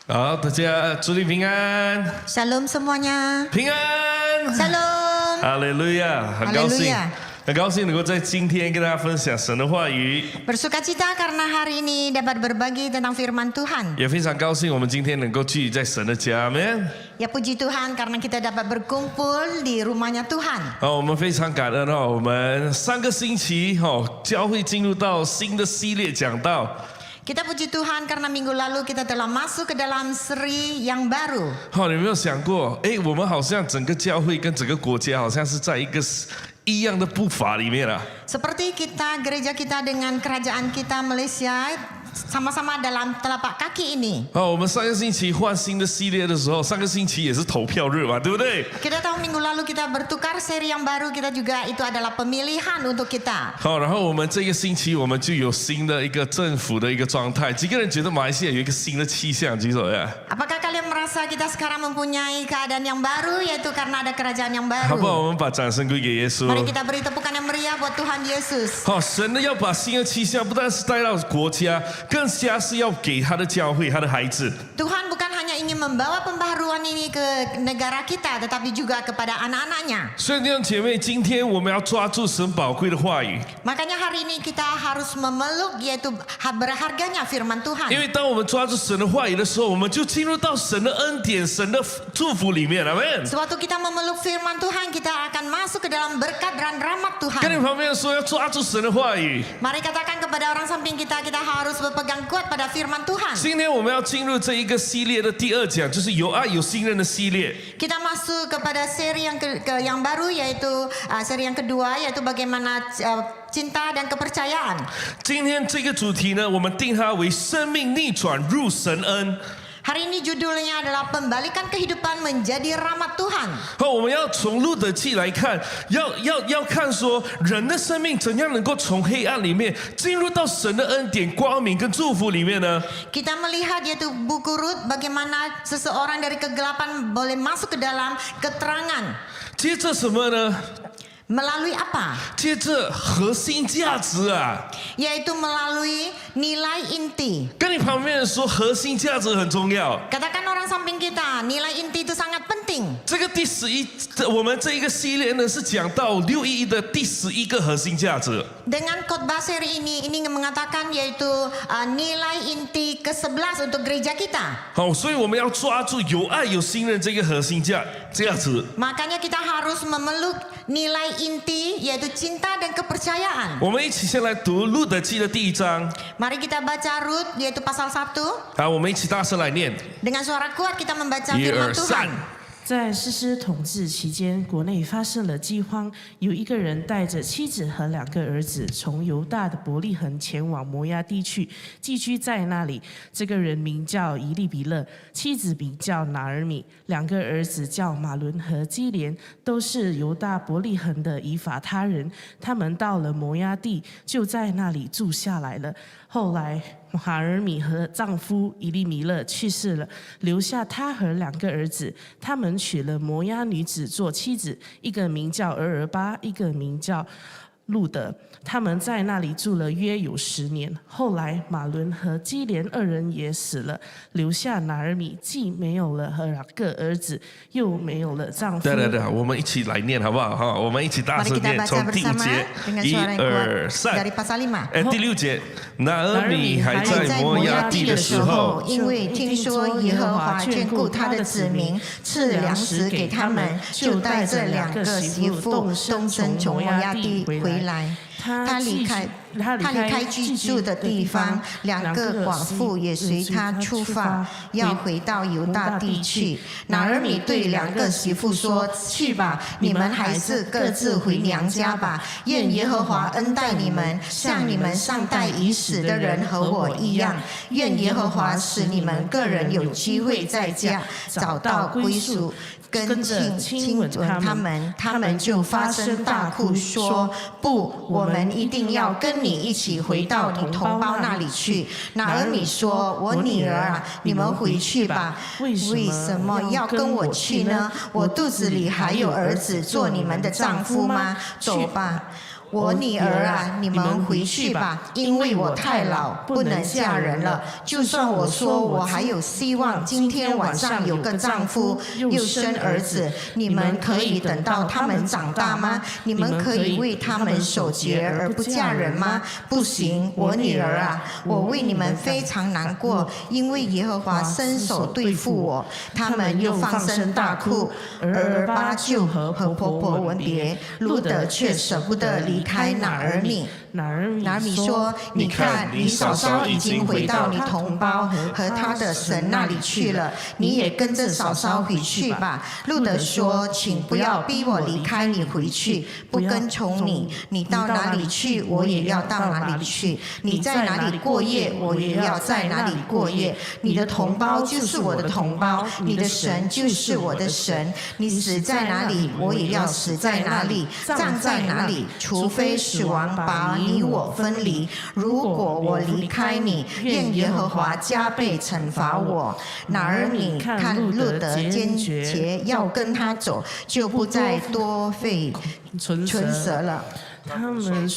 好，大家祝你平安， Shalom semuanya. 平安， Shalom. 哈利路亚，很高兴 Haleluya 很高兴能够在今天跟大家分享神的话语， Bersukacita karena hari ini dapat berbagi tentang firman Tuhan. 也非常高兴我们今天能够聚集在神的家，amen。 Ya puji Tuhan karena kita dapat berkumpul di rumahnya Tuhan. 我们非常感恩我们上个星期教会进入到新的系列讲道。 Kita puji Tuhan karena minggu lalu kita telah masuk ke dalam seri yang baru. 你有没有想过，我们好像整个教会跟整个国家好像是在一个一样的步伐里面啊。 Seperti kita, gereja kita dengan kerajaan kita Malaysia sama-sama dalam telapak kaki ini. 我们上个星期换新的系列的时候，上个星期也是投票日嘛，对不对？ Kita tahu minggu lalu kita bertukar seri yang baru, kita juga itu adalah pemilihan untuk kita. 然后我们这个星期我们就有新的一个政府的一个状态。几个人觉得马来西亚有一个新的气象？举手呀！ Apakah kalian merasa kita sekarang mempunyai keadaan yang baru, yaitu karena ada kerajaan yang 好不好？ baru? 我们把掌声归给耶稣。 Mari kita beri tepukan yang meriah buat Tuhan Yesus. 神呢要把新的气象不但是带到国家，更加是要给他的教会、他的孩子。 Tuhan bukan hanya ingin membawa pembaharuan ini ke negara kita, tetapi juga kepada anak-anaknya. 所以弟兄姐妹，今天我们要抓住神宝贵的话语， Makanya hari ini kita harus memeluk yaitu berharganya firman 因 Tuhan. 为当我们抓住神的话语的时候，我们就进入到神的恩典、神的祝福里面，阿门。 Sewaktu kita memeluk firman Tuhan, kita akan masuk ke dalam berkat dan rahmat 跟你 Tuhan. 旁边说，要抓住神的话语。 Mari katakan kepada orang samping kita, kita harus berpegang kuat pada firman Tuhan. 今天我们要进入这一个系列的第二讲，就是有爱有信任的系列。 Kita masuk kepada seri yang baru, yaitu seri yang kedua, yaitu bagaimana cinta dan kepercayaan. 今天这个主题呢，我们定它为生命逆转入神恩。 Hari ini judulnya adalah pembalikan kehidupan menjadi rahmat Tuhan. 我们要从路德记来看，要看说人的生命怎样能够从黑暗里面进入到神的恩典、光明跟祝福里面呢？ Kita melihat yaitu buku Rut bagaimana seseorang dari kegelapan boleh masuk ke dalam keterangan. 接着什么呢？ Melalui apa? 接着核心价值啊！ Yaitu melalui nilai inti. 跟你旁边人说，核心价值很重要。 Katakan orang samping kita, nilai inti itu sangat penting. 这个第11，我们这一个系列呢是讲到611的第11个核心价值。 Dengan khotbah seri ini mengatakan yaitu nilai inti ke-11 untuk gereja kita. 所以我们要抓住有爱有信任这个核心价值。 Makanya kita harus memeluk nilai inti yaitu cinta dan kepercayaan. 我们一起先来读路德记的第1章。 Mari kita baca Rut yaitu pasal 1. 我们一起大声来念。 Dengan suara kuat kita membaca 1、2、firman Tuhan. 3。 在士师统治期间，国内发生了饥荒。有一个人带着妻子和2个儿子，从犹大的伯利恒前往摩押地去，寄居在那里。这个人名叫以利比勒，妻子名叫拿尔米，2个儿子叫马伦和基连，都是犹大伯利恒的以法他人。他们到了摩押地，就在那里住下来了。后来马尔米和丈夫以利米勒去世了，留下他和2个儿子。他们娶了摩押女子做妻子，一个名叫俄巴，一个名叫路德。他们在那里住了约有10年。后来马伦和基连2人也死了，留下拿尔米既没有了2个儿子，又没有了丈夫。对，我们一起来念好不好？我们一起大 Mari 声 kita 念， baca 从第5 bersama 节。 dengan 1、 suara yang 2、 kuat dari 3。 pasal 5. 第6节，拿尔米还在摩押地的时候， 因为听说耶和华眷顾他的子民，赐粮食给他们，就带着2个媳妇动身从摩押地回来。他离开居住的地方，2个寡妇也随他出发，要回到犹大地去。拿尔米对2个媳妇说：“去吧，你们还是各自回娘家吧。愿耶和华恩待你们，像你们上代已死的人和我一样。愿耶和华使你们个人有机会在家找到归属。”跟亲吻他们，他们就发声大哭说：“不，我们一定要跟你一起回到你同胞那里去。”拿尔米说：“我女儿啊，你们回去吧。为什么要跟我去呢？我肚子里还有儿子做你们的丈夫吗？走吧。”我女儿啊，你们回去吧，因为我太老，不能嫁人了。就算我说我还有希望，今天晚上有个丈夫，又生儿子，你们可以等到他们长大吗？你们可以为他们守节而不嫁人吗？不行，我女儿啊，我为你们非常难过，因为耶和华伸手对付我。他们又放声大哭，俄巴就和婆婆吻别，路德却舍不得离开拿俄米。拿米说：“你看，你嫂嫂已经回到你同胞和他的神那里去了，你也跟着嫂嫂回去吧。”路德说：“请不要逼我离开你回去，不跟从你，你到哪里去，我也要到哪里去；你在哪里过夜，我也要在哪里过夜。你的同胞就是我的同胞，你的神就是我的神。你死在哪里，我也要死在哪里，葬在哪里，除非死亡把你我分离。如果我离开你，愿耶和华加倍惩罚我。”拿俄米看路德坚决要跟他走，就不再多费唇舌了。他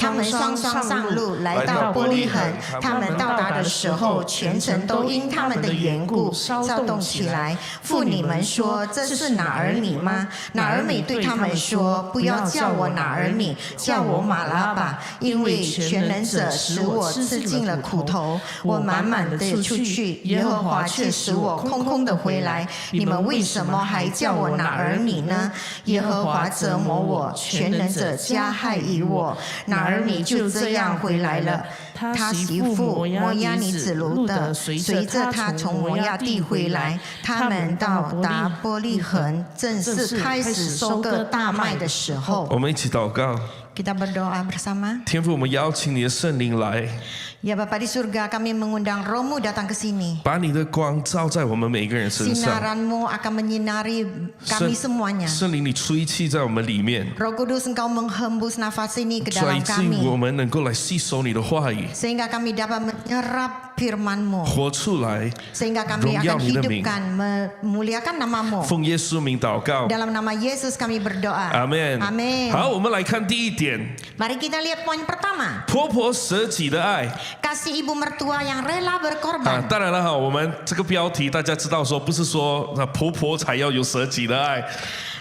们双双上路，来到伯利恒。他们到达的时候，全城都因他们的缘故骚动起来。妇女们说：“这是拿俄米吗？”拿俄米对他们说：“不要叫我拿俄米，叫我玛拉吧，因为全能者使我吃尽了苦头，我满满的出去，耶和华却使我空空的回来。你们为什么还叫我拿俄米呢？耶和华折磨我，全能者加害于我。”拿俄米就这样回来了。他媳妇摩押女子路德随着他从摩押地回来。他们到达伯利恒，正是开始收割大麦的时候。我们一起祷告。Kita berdoa bersama. 天父，我们邀请你的圣灵来。Ya Bapa di surga, kami mengundang Roh-Mu datang ke sini. 把你的光照在我们每一个人身上。 Sinaran-Mu akan menyinari kami semuanya. 圣灵，你吹气在我们里面， Roh Kudus, Engkau menghembus nafas ini ke 以 dalam 至于 kami. 我们能够来吸收你的话语， Sehingga kami dapat menyerap firman-Mu. 活出来， Sehingga kami akan hidupkan, memuliakan nama-Mu. 奉耶稣名祷告， Dalam nama Yesus kami berdoa. 阿门。 Amin. 好，我们来看第一点， Mari kita lihat poin pertama. 婆婆舍己的爱。 Kasih ibu mertua yang rela berkorban. 当然了哈，我们这个标题大家知道说，不是说那婆婆才要有舍己的爱。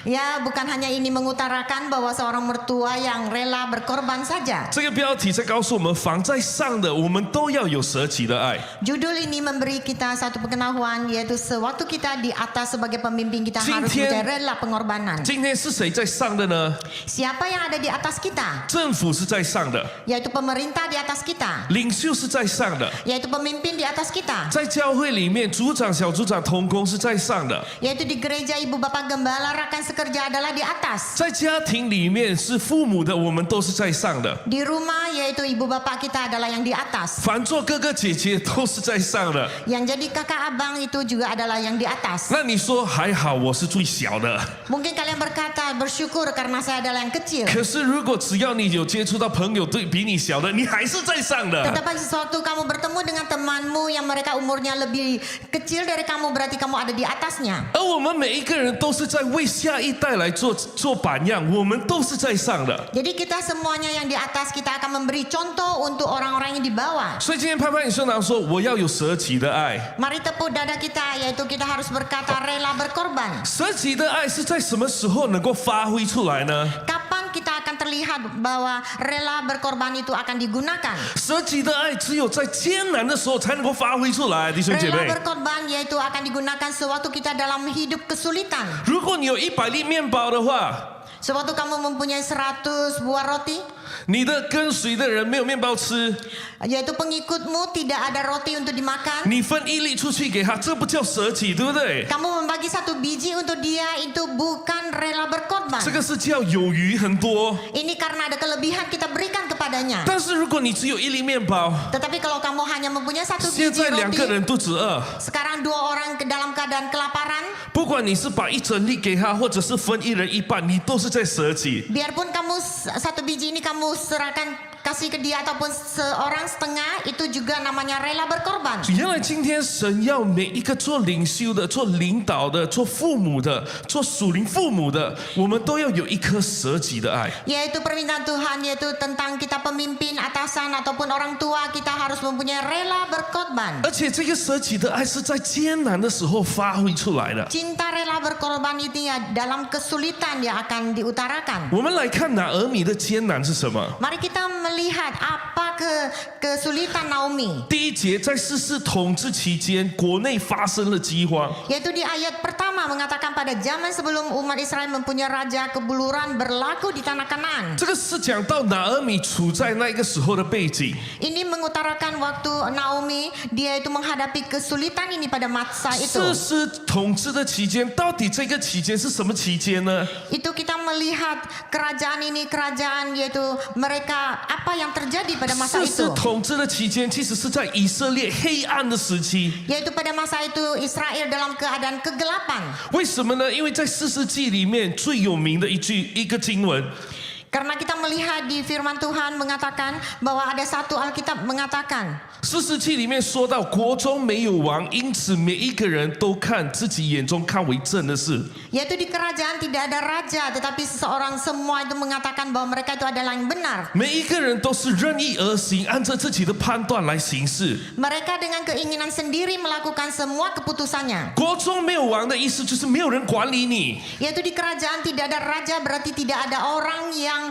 Ya, bukan hanya ini mengutarakan bahwa seorang mertua yang rela berkorban saja. 这个标题在告诉我们，凡在上的，我们都要有舍己的爱。 Judul ini memberi kita satu pengetahuan, yaitu sewaktu kita di atas sebagai pemimpin kita harus menjadi rela pengorbanan. 今天是谁在上的呢？ Siapa yang ada di atas kita? 政府是在上的， Yaitu pemerintah di atas kita. 领袖是在上的， Yaitu pemimpin di atas kita. 在教会里面，组长、小组长、同工是在上的， Yaitu di gereja ibu bapak gembala rekan sekerja adalah di atas. 在家庭里面是父母的，我们都是在上的。 Di rumah yaitu ibu bapak kita adalah yang di atas. 凡做哥哥姐姐都是在上的。 Yang jadi kakak abang itu juga adalah yang di atas. 那你说还好，我是最小的。 Mungkin kalian berkata bersyukur karena saya adalah yang kecil. 可是如果只要你有接触到朋友对比你小的，你还是在上的。 Tetapi sesuatu kamu bertemu dengan temanmu yang mereka umurnya lebih kecil dari kamu, berarti kamu ada di atasnya. 而我们每一个人都是在为下一代来做榜样，我们都是在上的。 Jadi kita semuanya yang di atas, kita akan memberi contoh untuk orang-orang yang di bawah. 所以今天拍拍你身上说，我要有舍己的爱。 Mari tepuk dada kita, yaitu kita harus berkata rela berkorban. 舍己的爱是在什么时候能够发挥出来呢？ Kapan kita akan terlihat bahwa rela berkorban itu akan digunakan? 舍己的爱只有在艰难的时候才能够发挥出来，弟兄姐 Rela 妹。 berkorban yaitu akan digunakan sewaktu kita dalam hidup kesulitan. 如果你有100粒面包的话， Sewaktu kamu mempunyai 100 buah roti, 你的跟随的人没有面包吃， yaitu pengikutmu tidak ada roti untuk dimakan. 你分1粒出去给他，这不叫舍己，对不对？ Kamu membagi 1 biji untuk dia, itu bukan rela berkorban. 这个是叫有余很多。 Ini karena ada kelebihan kita berikan kepadanya. 但是如果你只有1粒面包， Tetapi kalau kamu hanya mempunyai 1现 biji 在2个 roti, 人肚子饿， sekarang 2 orang dalam keadaan kelaparan, 不管你是把1整粒给他，或者是分1人1半，你都是在舍己。 biarpun kamu 1 biji ini kamu serahkan kasih ke dia ataupun seorang setengah, itu juga namanya rela berkorban. 原来今天神要每一个做领袖的、做领导的、做父母的、做属灵父母的，我们都要有一颗舍己的爱。 Yaitu permintaan Tuhan, yaitu tentang kita pemimpin, atasan ataupun orang tua, kita harus mempunyai rela berkorban. 而且这个舍己的爱是在艰难的时候发挥出来的。 Cinta rela berkorban itu ya dalam kesulitan dia akan diutarakan. 我们来看拿俄米的艰难是什么？ Mari kita melihat apa kesulitan Naomi. 第一节，在士师统治期间，国内发生了饥荒。 Yaitu di ayat pertama mengatakan pada zaman sebelum umat Israel mempunyai raja, kebuluran berlaku di tanah Kanaan. 这个是讲到拿俄米处在那个时候的背景。 Ini mengutarakan waktu Naomi dia itu menghadapi kesulitan ini pada masa itu. 士师统治的期间，到底这个期间是什么期间呢？ Itu kita melihat kerajaan ini, kerajaan yaitu mereka apa yang terjadi pada masa 士师 itu. 统治的期间，其实是在以色列黑暗的时期。 Yaitu pada masa itu Israel dalam keadaan kegelapan. 为什么呢？因为在士师记里面最有名的一个经文， Karena kita melihat di firman Tuhan mengatakan bahwa ada satu Alkitab mengatakan 士师记里面说到国中没有王，因此每一个人都看自己眼中看为正的事。 yaitu di kerajaan tidak ada raja, tetapi seseorang semua itu mengatakan bahwa mereka itu adalah yang benar. 每一个人都是任意而行，按照自己的判断来行事。 Mereka dengan keinginan sendiri melakukan semua keputusannya. 国中没有王的意思就是没有人管理你。 Yaitu di kerajaan tidak ada raja, berarti tidak ada orang yang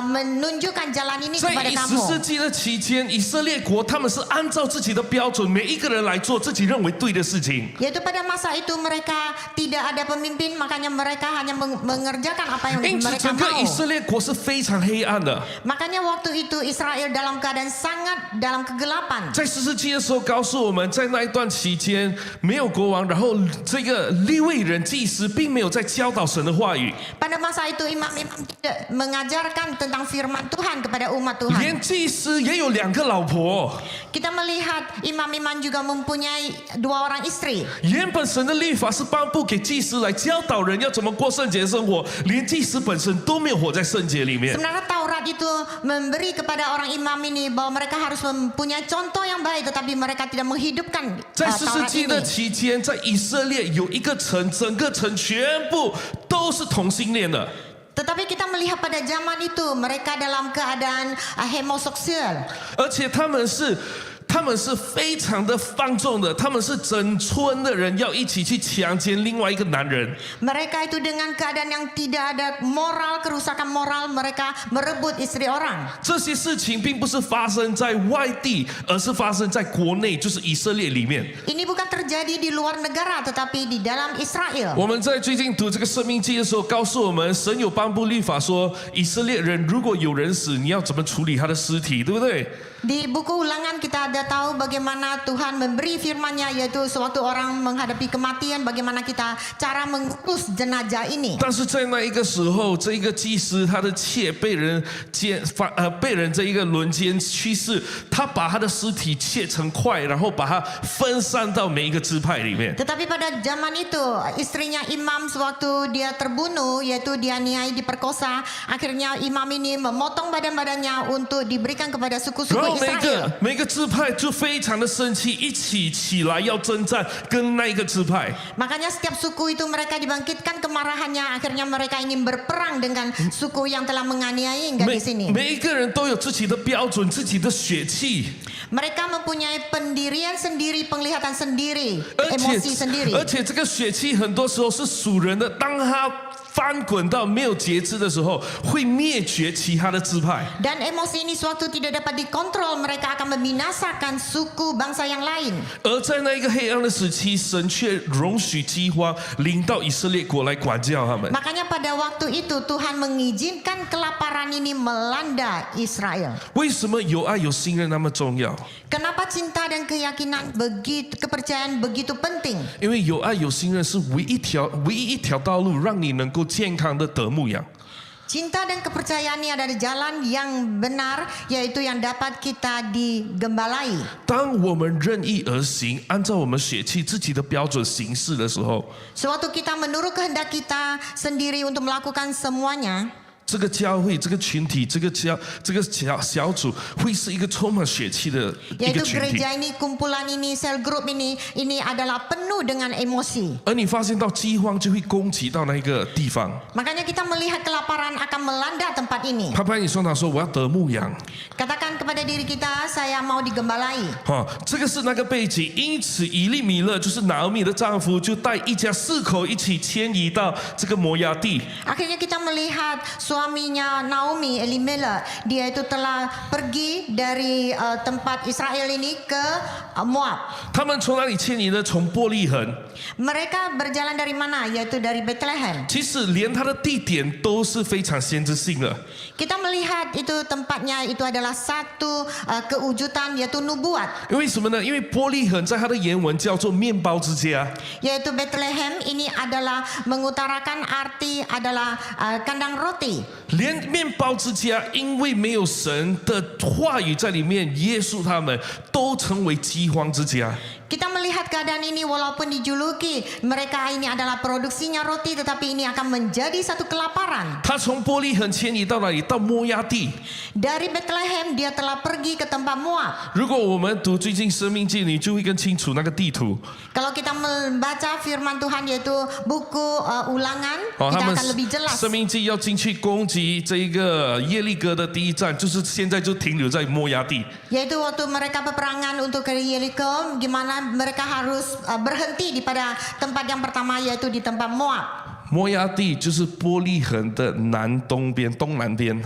menunjukkan jalan ini 在 kepada 十世 kamu. 纪的期间，以色列国他们是按照自己的标准，每一个人来做自己认为对的事情。 Yaitu pada masa itu mereka tidak ada pemimpin, makanya mereka hanya mengerjakan apa yang 因此， mereka 整个 mau. 以色列国是非常黑暗的。 Makanya waktu itu Israel dalam keadaan sangat dalam kegelapan. 在十世纪的时候，告诉我们在那一段期间没有国王，然后这个利未人祭司并没有在教导神的话语， Pada masa itu imam-imam tidak mengajarkan tentang firman Tuhan kepada umat Tuhan. 连祭司也有2个老婆。 Kita melihat imam-imam juga mempunyai 2 orang istri. 原本神的律法是颁布给祭司来教导人要怎么过圣洁的生活，连祭司本身都没有活在圣洁里面。 Sebenarnya Taurat itu memberi kepada orang imam ini bahwa mereka harus mempunyai contoh yang baik, tetapi mereka tidak menghidupkan 在十世 Taurat 纪的 ini. 期间，在以色列有一个城，整个城全部都是同性恋的。 Tetapi kita melihat pada zaman itu mereka dalam keadaan homoseksual. 而且他们是非常的放纵的，他们是整村的人要一起去强奸另外一个男人。 Mereka itu dengan keadaan yang tidak ada moral, kerusakan moral, mereka merebut istri orang. 这些事情并不是发生在外地，而是发生在国内，就是以色列里面。 Ini bukan terjadi di luar negara, tetapi di dalam Israel. 我们在最近读这个生命记的时候，告诉我们，神有颁布律法说，以色列人如果有人死，你要怎么处理他的尸体，对不对？ Di buku Ulangan kita ada tahu bagaimana Tuhan memberi firman-Nya, yaitu suatu orang menghadapi kematian, bagaimana kita cara mengurus jenazah ini. 但是在那一个时候，这一个祭司他的妾被人这一个轮奸去世，他把他的尸体切成块，然后把它分散到每一个支派里面。 Tetapi pada zaman itu istrinya imam sewaktu dia terbunuh, yaitu dianiaya, diperkosa, akhirnya imam ini memotong badan-badannya untuk diberikan kepada 然 suku-suku 后 Israel. 每个支派就非常的生气，一起来要征战，跟那一个支派。 Makanya setiap suku itu mereka dibangkitkan kemarahannya, akhirnya mereka ingin berperang dengan suku yang telah menganiaya hingga di sini. 每一个人都有自己的标准，自己的血气。 Mereka mempunyai pendirian sendiri, penglihatan sendiri, 而 emosi sendiri. 且这个血气很多时候是属人的，当他翻滚到没有节制的时候，会灭绝其他的支派。 Dan emosi ini suatu tidak dapat dikontrol, mereka akan membinasakan suku bangsa yang lain. 而在那一个黑暗的时期，神却容许饥荒临到以色列国来管教他们。 Makanya pada waktu itu Tuhan mengizinkan kelaparan ini melanda Israel. 为什么有爱有信任那么重要？ Kenapa cinta dan keyakinan begitu, kepercayaan begitu penting? 因为有爱有信任是唯一一条道路，让你能够健康的得牧养。 Cinta dan kepercayaan ini adalah jalan yang benar, yaitu yang dapat kita digembalai. 当我们任意而行，按照我们血气自己的标准行事的时候， Sewaktu kita menurut kehendak kita sendiri untuk melakukan semuanya, 这个教会、这个群体、这个小组会是一个充满血气的一个 Yaitu 群体。 gereja ini, kumpulan ini, sel group ini adalah penuh dengan emosi. 而你发现到饥荒就会攻击到那个地方。 Makanya kita melihat kelaparan akan melanda tempat ini. 拍拍你双手说：“我要得牧羊。” Katakan kepada diri kita, saya mau digembalai. 这个是那个背景。因此，以利米勒就是拿俄米的丈夫，就带一家4口一起迁移到这个摩押地。 Akhirnya kita melihat suaminya Naomi, Elimelech, dia itu telah pergi dari tempat Israel ini ke Moab. 他们从哪里迁移呢？从伯利恒。 Mereka berjalan dari mana? Yaitu dari Bethlehem. 其实连它的地点都是非常先知性的。 Kita melihat itu tempatnya itu adalah satu kewujudan yaitu nubuat. 因为什么呢？因为伯利恒在它的原文叫做面包之家。 Yaitu Bethlehem ini adalah mengutarakan arti adalah kandang roti. 连面包之家，因为没有神的话语在里面约束他们，都成为饥荒之家。 Kita melihat keadaan ini walaupun dijuluki mereka ini adalah produksinya roti, tetapi ini akan menjadi satu kelaparan. 他从伯利恒迁移到哪里？到摩押地。 Dari Bethlehem dia telah pergi ke tempat Moab. 如果我们读最近生命记，你就会更清楚那个地图。 Kalau kita membaca firman Tuhan yaitu buku Ulangan, 他 kita 们 akan lebih jelas. 生命记要进去攻击这一个耶利哥的第一站，就是现在就停留在摩押地。 Yaitu waktu mereka peperangan untuk ke Yeriko, gimana mereka harus berhenti di pada tempat yang pertama yaitu di tempat Moab. 摩押地就是伯利恒的东南边。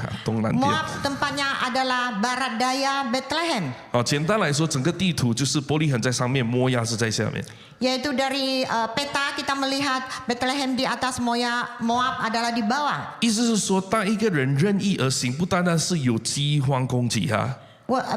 Moab tempatnya adalah barat daya Bethlehem. 简单来说，整个地图就是伯利恒在上面，摩押是在下面。 Yaitu dari peta kita melihat Bethlehem di atas, Moab adalah di bawah. 意思是说，当一个人任意而行，不单单是有饥荒攻击他。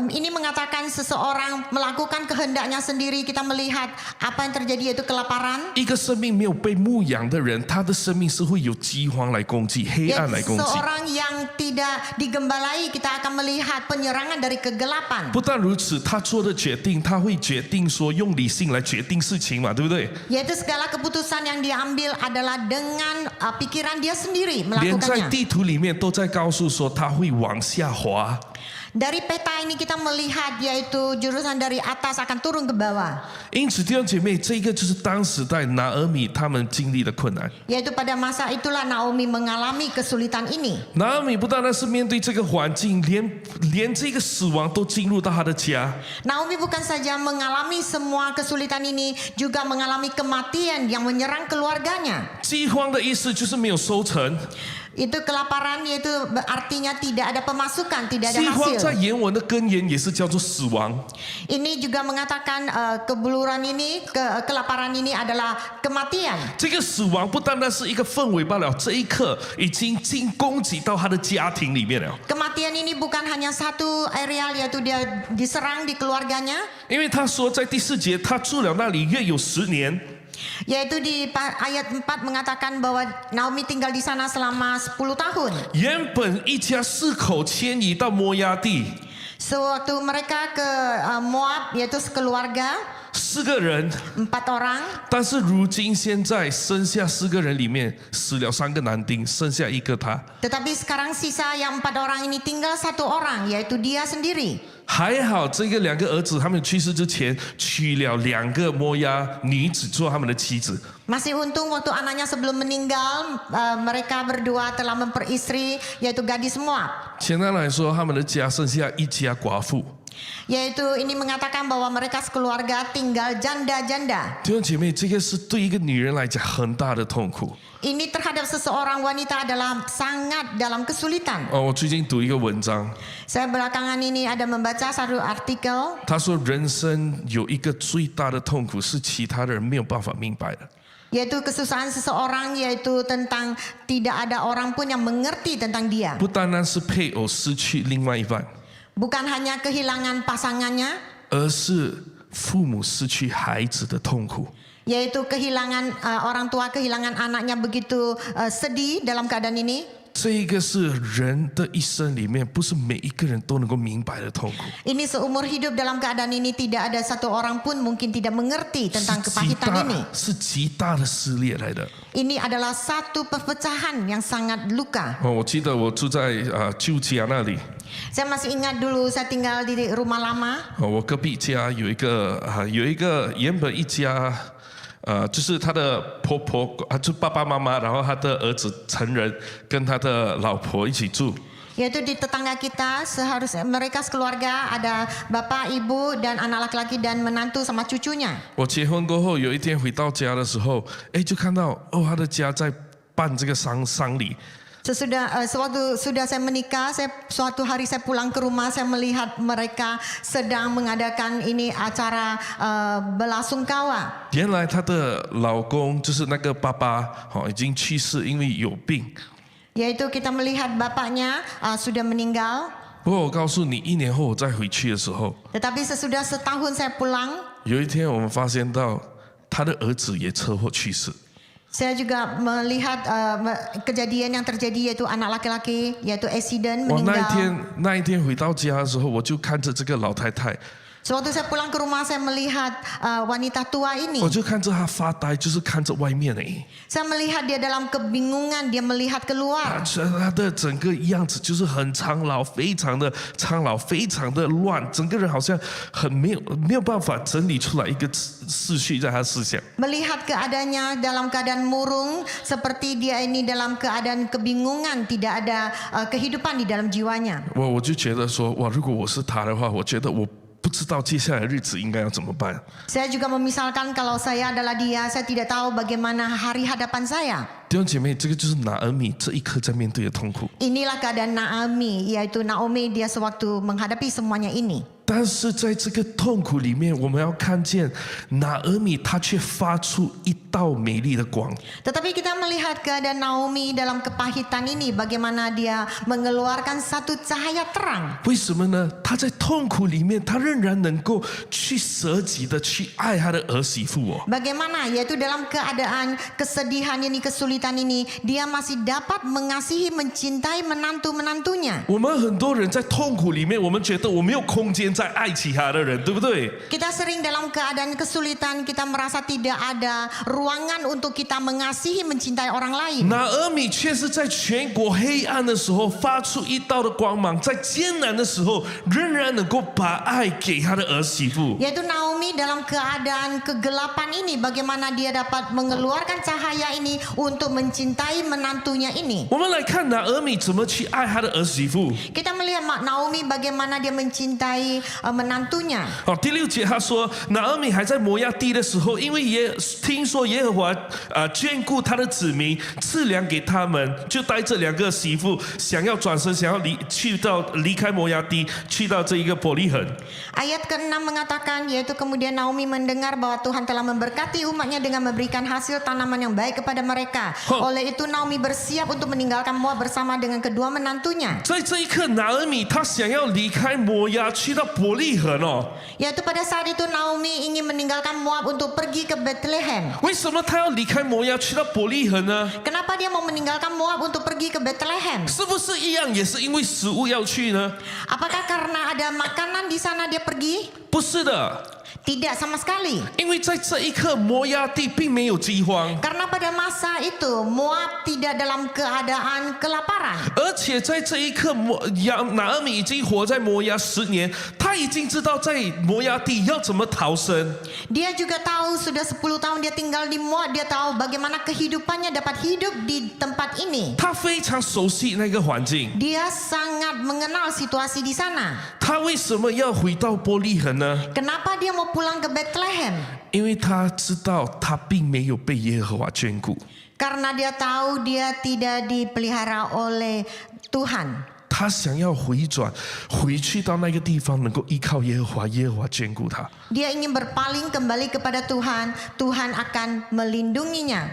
Ini mengatakan seseorang melakukan kehendaknya sendiri, kita melihat apa yang terjadi yaitu kelaparan. 一个生命没有被牧养的人，他的生命是会有饥荒来攻击、黑暗来攻击。 Seorang yang tidak digembalai, kita akan melihat penyerangan dari kegelapan. 不但如此，他做的决定，他会决定说用理性来决定事情嘛，对不对？ Yaitu segala keputusan yang diambil adalah dengan pikiran dia sendiri 连在 melakukannya. 地图里面都在告诉说他会往下滑。 Dari peta ini kita melihat yaitu jurusan dari atas akan turun ke bawah. 因此，弟兄姐妹，这个就是当时代拿俄米他们经历的困难。 Yaitu pada masa itulah Naomi mengalami kesulitan ini. 拿俄米不单单是面对这个环境，连这个死亡都进入到他的家。 Naomi bukan saja mengalami semua kesulitan ini, juga mengalami kematian yang menyerang keluarganya. 饥荒的意思就是没有收成。 Itu kelaparan, yaitu artinya tidak ada pemasukan, tidak ada 饥荒在 hasil. 原文的根源也是叫做死亡。 Ini juga mengatakan kebuluran ini, kelaparan ini adalah kematian. 这个死亡不单单是一个氛围罢了，这一刻已经攻击到他的家庭里面了。 Kematian ini bukan hanya satu areal, yaitu dia diserang di keluarganya. 因为他说在第4节，他住了那里约有10年。 Yaitu di ayat 4 mengatakan bahwa Naomi tinggal di sana selama 10 tahun. 原本一家4口迁移到摩押地， Sewaktu mereka ke Moab, yaitu sekeluarga, 4个人， 4 orang. 但是如今现在剩下4个人里面死了3个男丁，剩下1个他。 Tetapi sekarang sisa yang 4 orang ini tinggal 1 orang, yaitu dia sendiri. 还好，这个2个儿子他们去世之前娶了2个摩押女子做他们的妻子。 Masih untung waktu anaknya sebelum meninggal, mereka berdua telah memperistri, yaitu gadis Moab. 简单来说，他们的家剩下1家寡妇。 Yaitu ini mengatakan bahwa mereka sekeluarga tinggal janda-janda. 弟兄姐妹，这个是对一个女人来讲很大的痛苦。 Ini terhadap seseorang wanita adalah sangat dalam kesulitan. 我最近读一个文章， Saya belakangan ini ada membaca satu artikel. 他说人生有一个最大的痛苦是其他的人没有办法明白的。 Yaitu kesusahan seseorang, yaitu tentang tidak ada orang pun yang mengerti tentang dia. 不单单是配偶失去另外一半， Bukan hanya kehilangan pasangannya, 而是父母失去孩子的痛苦。 yaitu kehilangan orang tua kehilangan anaknya begitu sedih dalam keadaan ini. 这一个是人的一生里面，不是每一个人都能够明白的痛苦。 Ini seumur hidup dalam keadaan ini tidak ada satu orang pun mungkin tidak mengerti tentang kepahitan ini. 是极大的撕裂来的。 Ini adalah satu perpecahan yang sangat luka. 我记得我住在旧家那里， Saya masih ingat dulu saya tinggal di rumah lama. 我隔壁家有一个原本一家。就是他的婆婆，就爸爸妈妈，然后他的儿子成人，跟他的老婆一起住。 Yaitu di tetangga kita, seharusnya mereka sekeluarga ada bapak, ibu dan anak laki-laki dan menantu sama cucunya. 我结婚过后，有一天回到家的时候，就看到他的家在办这个丧礼。 Sewaktu sudah saya menikah, suatu hari saya pulang ke rumah, saya melihat mereka sedang mengadakan ini acara belasungkawa. 原来她的老公就是那个爸爸，已经去世，因为有病。 Yaitu kita melihat bapaknya sudah meninggal. 不过我告诉你，1年后我再回去的时候， Tetapi sesudah setahun saya pulang, 有一天我们发现到他的儿子也车祸去世。 saya juga melihat kejadian yang terjadi yaitu anak laki-laki yaitu accident 我 meninggal. 那一天回到家的时候，我就看着这个老太太。 Sewaktu saya pulang ke rumah, saya melihat wanita tua ini. 我就看着她发呆，就是看着外面Saya melihat dia dalam kebingungan, dia melihat keluar. 她的整个样子就是很苍老，非常的苍老，非常的乱，整个人好像很没有办法整理出来一个思绪在她思想。 Melihat keadaannya dalam keadaan murung, seperti dia ini dalam keadaan kebingungan, tidak ada kehidupan di dalam jiwanya. 我就觉得说，哇，如果我是她的话，我觉得我不知道接下来的日子应该要怎么办。 Saya juga memisalkan kalau saya adalah dia, saya tidak tahu bagaimana hari hadapan saya. 弟兄姐妹，这个就是拿俄米这一刻在面对的痛苦。 Inilah keadaan Naomi, yaitu Naomi dia sewaktu menghadapi semuanya ini. 但是在这个痛苦里面，我们要看见拿俄米，她却发出一道美丽的光。 Tetapi kita melihat keadaan Naomi dalam kepahitan ini, bagaimana dia mengeluarkan satu cahaya terang. 为什么呢？她在痛苦里面，她仍然能够去舍己的去爱她的儿媳妇哦。 Bagaimana? Yaitu dalam keadaan kesedihan ini, kesulitan ini, dia masih dapat mengasihi, mencintai menantu-menantunya. 我们很多人在痛苦里面，我们觉得我没有空间再爱其他的人，对不对？ Kita sering dalam keadaan kesulitan, kita merasa tidak ada ruangan untuk kita mengasihi, mencintai orang lain. 拿俄米却是在全国黑暗的时候发出一道的光芒，在艰难的时候仍然能够把爱给他的儿媳妇。 Yaitu Naomi dalam keadaan kegelapan ini, bagaimana dia dapat mengeluarkan cahaya ini untuk mencintai menantunya ini. 我们来看拿俄米怎么去爱他的儿媳妇。 Kita melihat Naomi bagaimana dia mencintai menantunya. 第6节他说，拿俄米还在摩亚地的时候，因为听说耶和华眷顾他的子民，赐粮给他们，就带着2个媳妇，想要转身，想要离开摩亚地，去到这一个伯利恒。 Ayat ke-6 mengatakan, yaitu kemudian Naomi mendengar bahwa Tuhan telah memberkati umatnya dengan memberikan hasil tanaman yang baik kepada mereka. Oleh itu Naomi bersiap untuk meninggalkan Moab bersama dengan kedua menantunya. 在这一刻，拿俄米他想要离开摩押，去到伯利恒哦。 Yaitu pada saat itu Naomi ingin meninggalkan Moab untuk pergi ke Bethlehem. 为什么他要离开摩押，去到伯利恒呢？ Kenapa dia mau meninggalkan Moab untuk pergi ke Bethlehem? 是不是一样也是因为食物要去呢？ Apakah karena ada makanan di sana dia pergi? 不是的。 Tidak sama sekali. 因为在这一刻，摩押地并没有饥荒， Karena pada masa itu Moab tidak dalam keadaan kelaparan. 而且在这一刻，拿俄米已经活在摩押10年，他已经知道在摩押地要怎么逃生。 Dia juga tahu sudah 10 tahun dia tinggal di Moab, dia tahu bagaimana kehidupannya dapat hidup di tempat ini. 他非常熟悉那个环境。 Dia sangat mengenal situasi di sana. 他为什么要回到伯利恒呢？ Kenapa dia mau pulang ke Bethlehem? 因为他知道他并没有被耶和华眷顾。 Karena dia tahu dia tidak dipelihara oleh Tuhan. 他想要回转，回去到那个地方，能够依靠耶和华，耶和华眷顾他。 Dia ingin berpaling kembali kepada Tuhan, Tuhan akan melindunginya.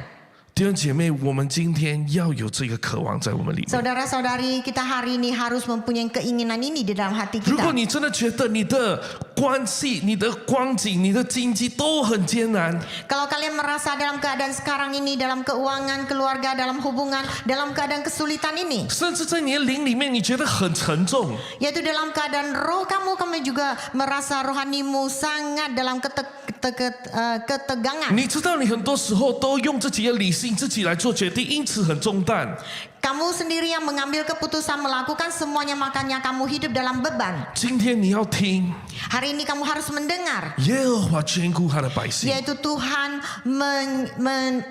弟兄姐妹，我们今天要有这个渴望在我们里面。 Saudara-saudari, kita hari ini harus mempunyai keinginan ini di dalam hati 如果 kita. 你真的觉得你的关系、你的光景、你的经济都很艰难， Kalau kalian merasa dalam keadaan sekarang ini, dalam keuangan, keluarga, dalam hubungan, dalam keadaan kesulitan ini, 甚至在你的灵里面，你觉得很沉重， yaitu dalam keadaan roh kamu juga merasa rohanimu sangat dalam ketegangan. 你知道你很多时候都用自己的理性自己来做决定，因此很重担。 Kamu sendiri yang mengambil keputusan melakukan semuanya, makanya kamu hidup dalam beban. 今天你要听 Hari ini kamu harus mendengar, 耶和华眷顾他的百姓， yaitu Tuhan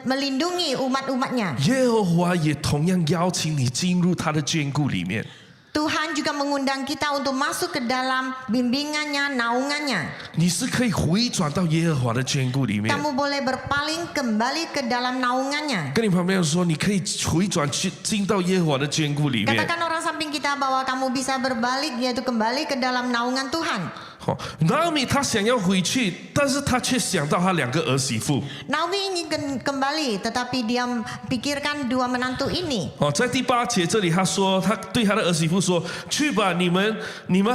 melindungi umat-umatnya. 耶和华也同样邀请你进入他的眷顾里面。 Tuhan juga mengundang kita untuk masuk ke dalam bimbingannya, naungannya. 你是可以回转到耶和华的眷顾里面。 Kamu boleh berpaling kembali ke dalam naungannya. 跟你旁边人说，你可以回转去进到耶和华的眷顾里面。 Katakan orang samping kita bahwa kamu bisa berbalik, yaitu kembali ke dalam naungan Tuhan. 好，拿俄米他想要回去，但是他却想到他两个儿媳妇。 Naomi ingin kembali, tetapi dia pikirkan dua menantu ini. 哦，在第8节这里，他说，他对他的儿媳妇说：“去吧，你们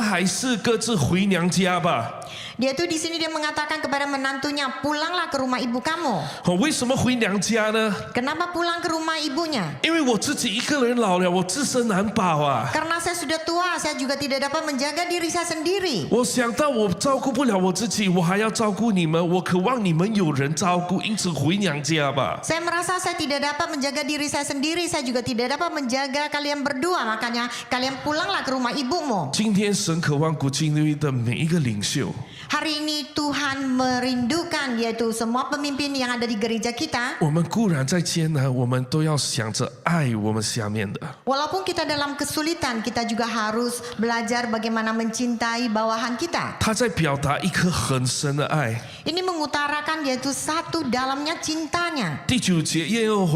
还是各自回娘家吧。” Dia tuh di sini dia mengatakan kepada menantunya, pulanglah ke rumah ibu kamu. 哦，为什么回娘家呢？ Kenapa pulang ke rumah ibunya? 因为我自己一个人老了，我自身难保啊。 Karena saya sudah tua, saya juga tidak dapat menjaga diri saya sendiri. 我想到我照顾不了我自己，我还要照顾你们，我渴望你们有人照顾，因此回娘家吧。 Saya merasa saya tidak dapat menjaga diri saya sendiri, saya juga tidak dapat menjaga kalian berdua, makanya kalian pulanglah ke rumah ibumu. 今天神渴望古今日的每一个领袖， Hari ini Tuhan merindukan, yaitu semua pemimpin yang ada di gereja kita. 我们固然在艰难，我们都要想着爱我们下面的。 Walaupun kita dalam kesulitan, kita juga harus belajar bagaimana mencintai bawahan kita. 他在表达一颗很深的爱。 Ini mengutarakan yaitu satu dalamnya cintanya. 第9节，耶和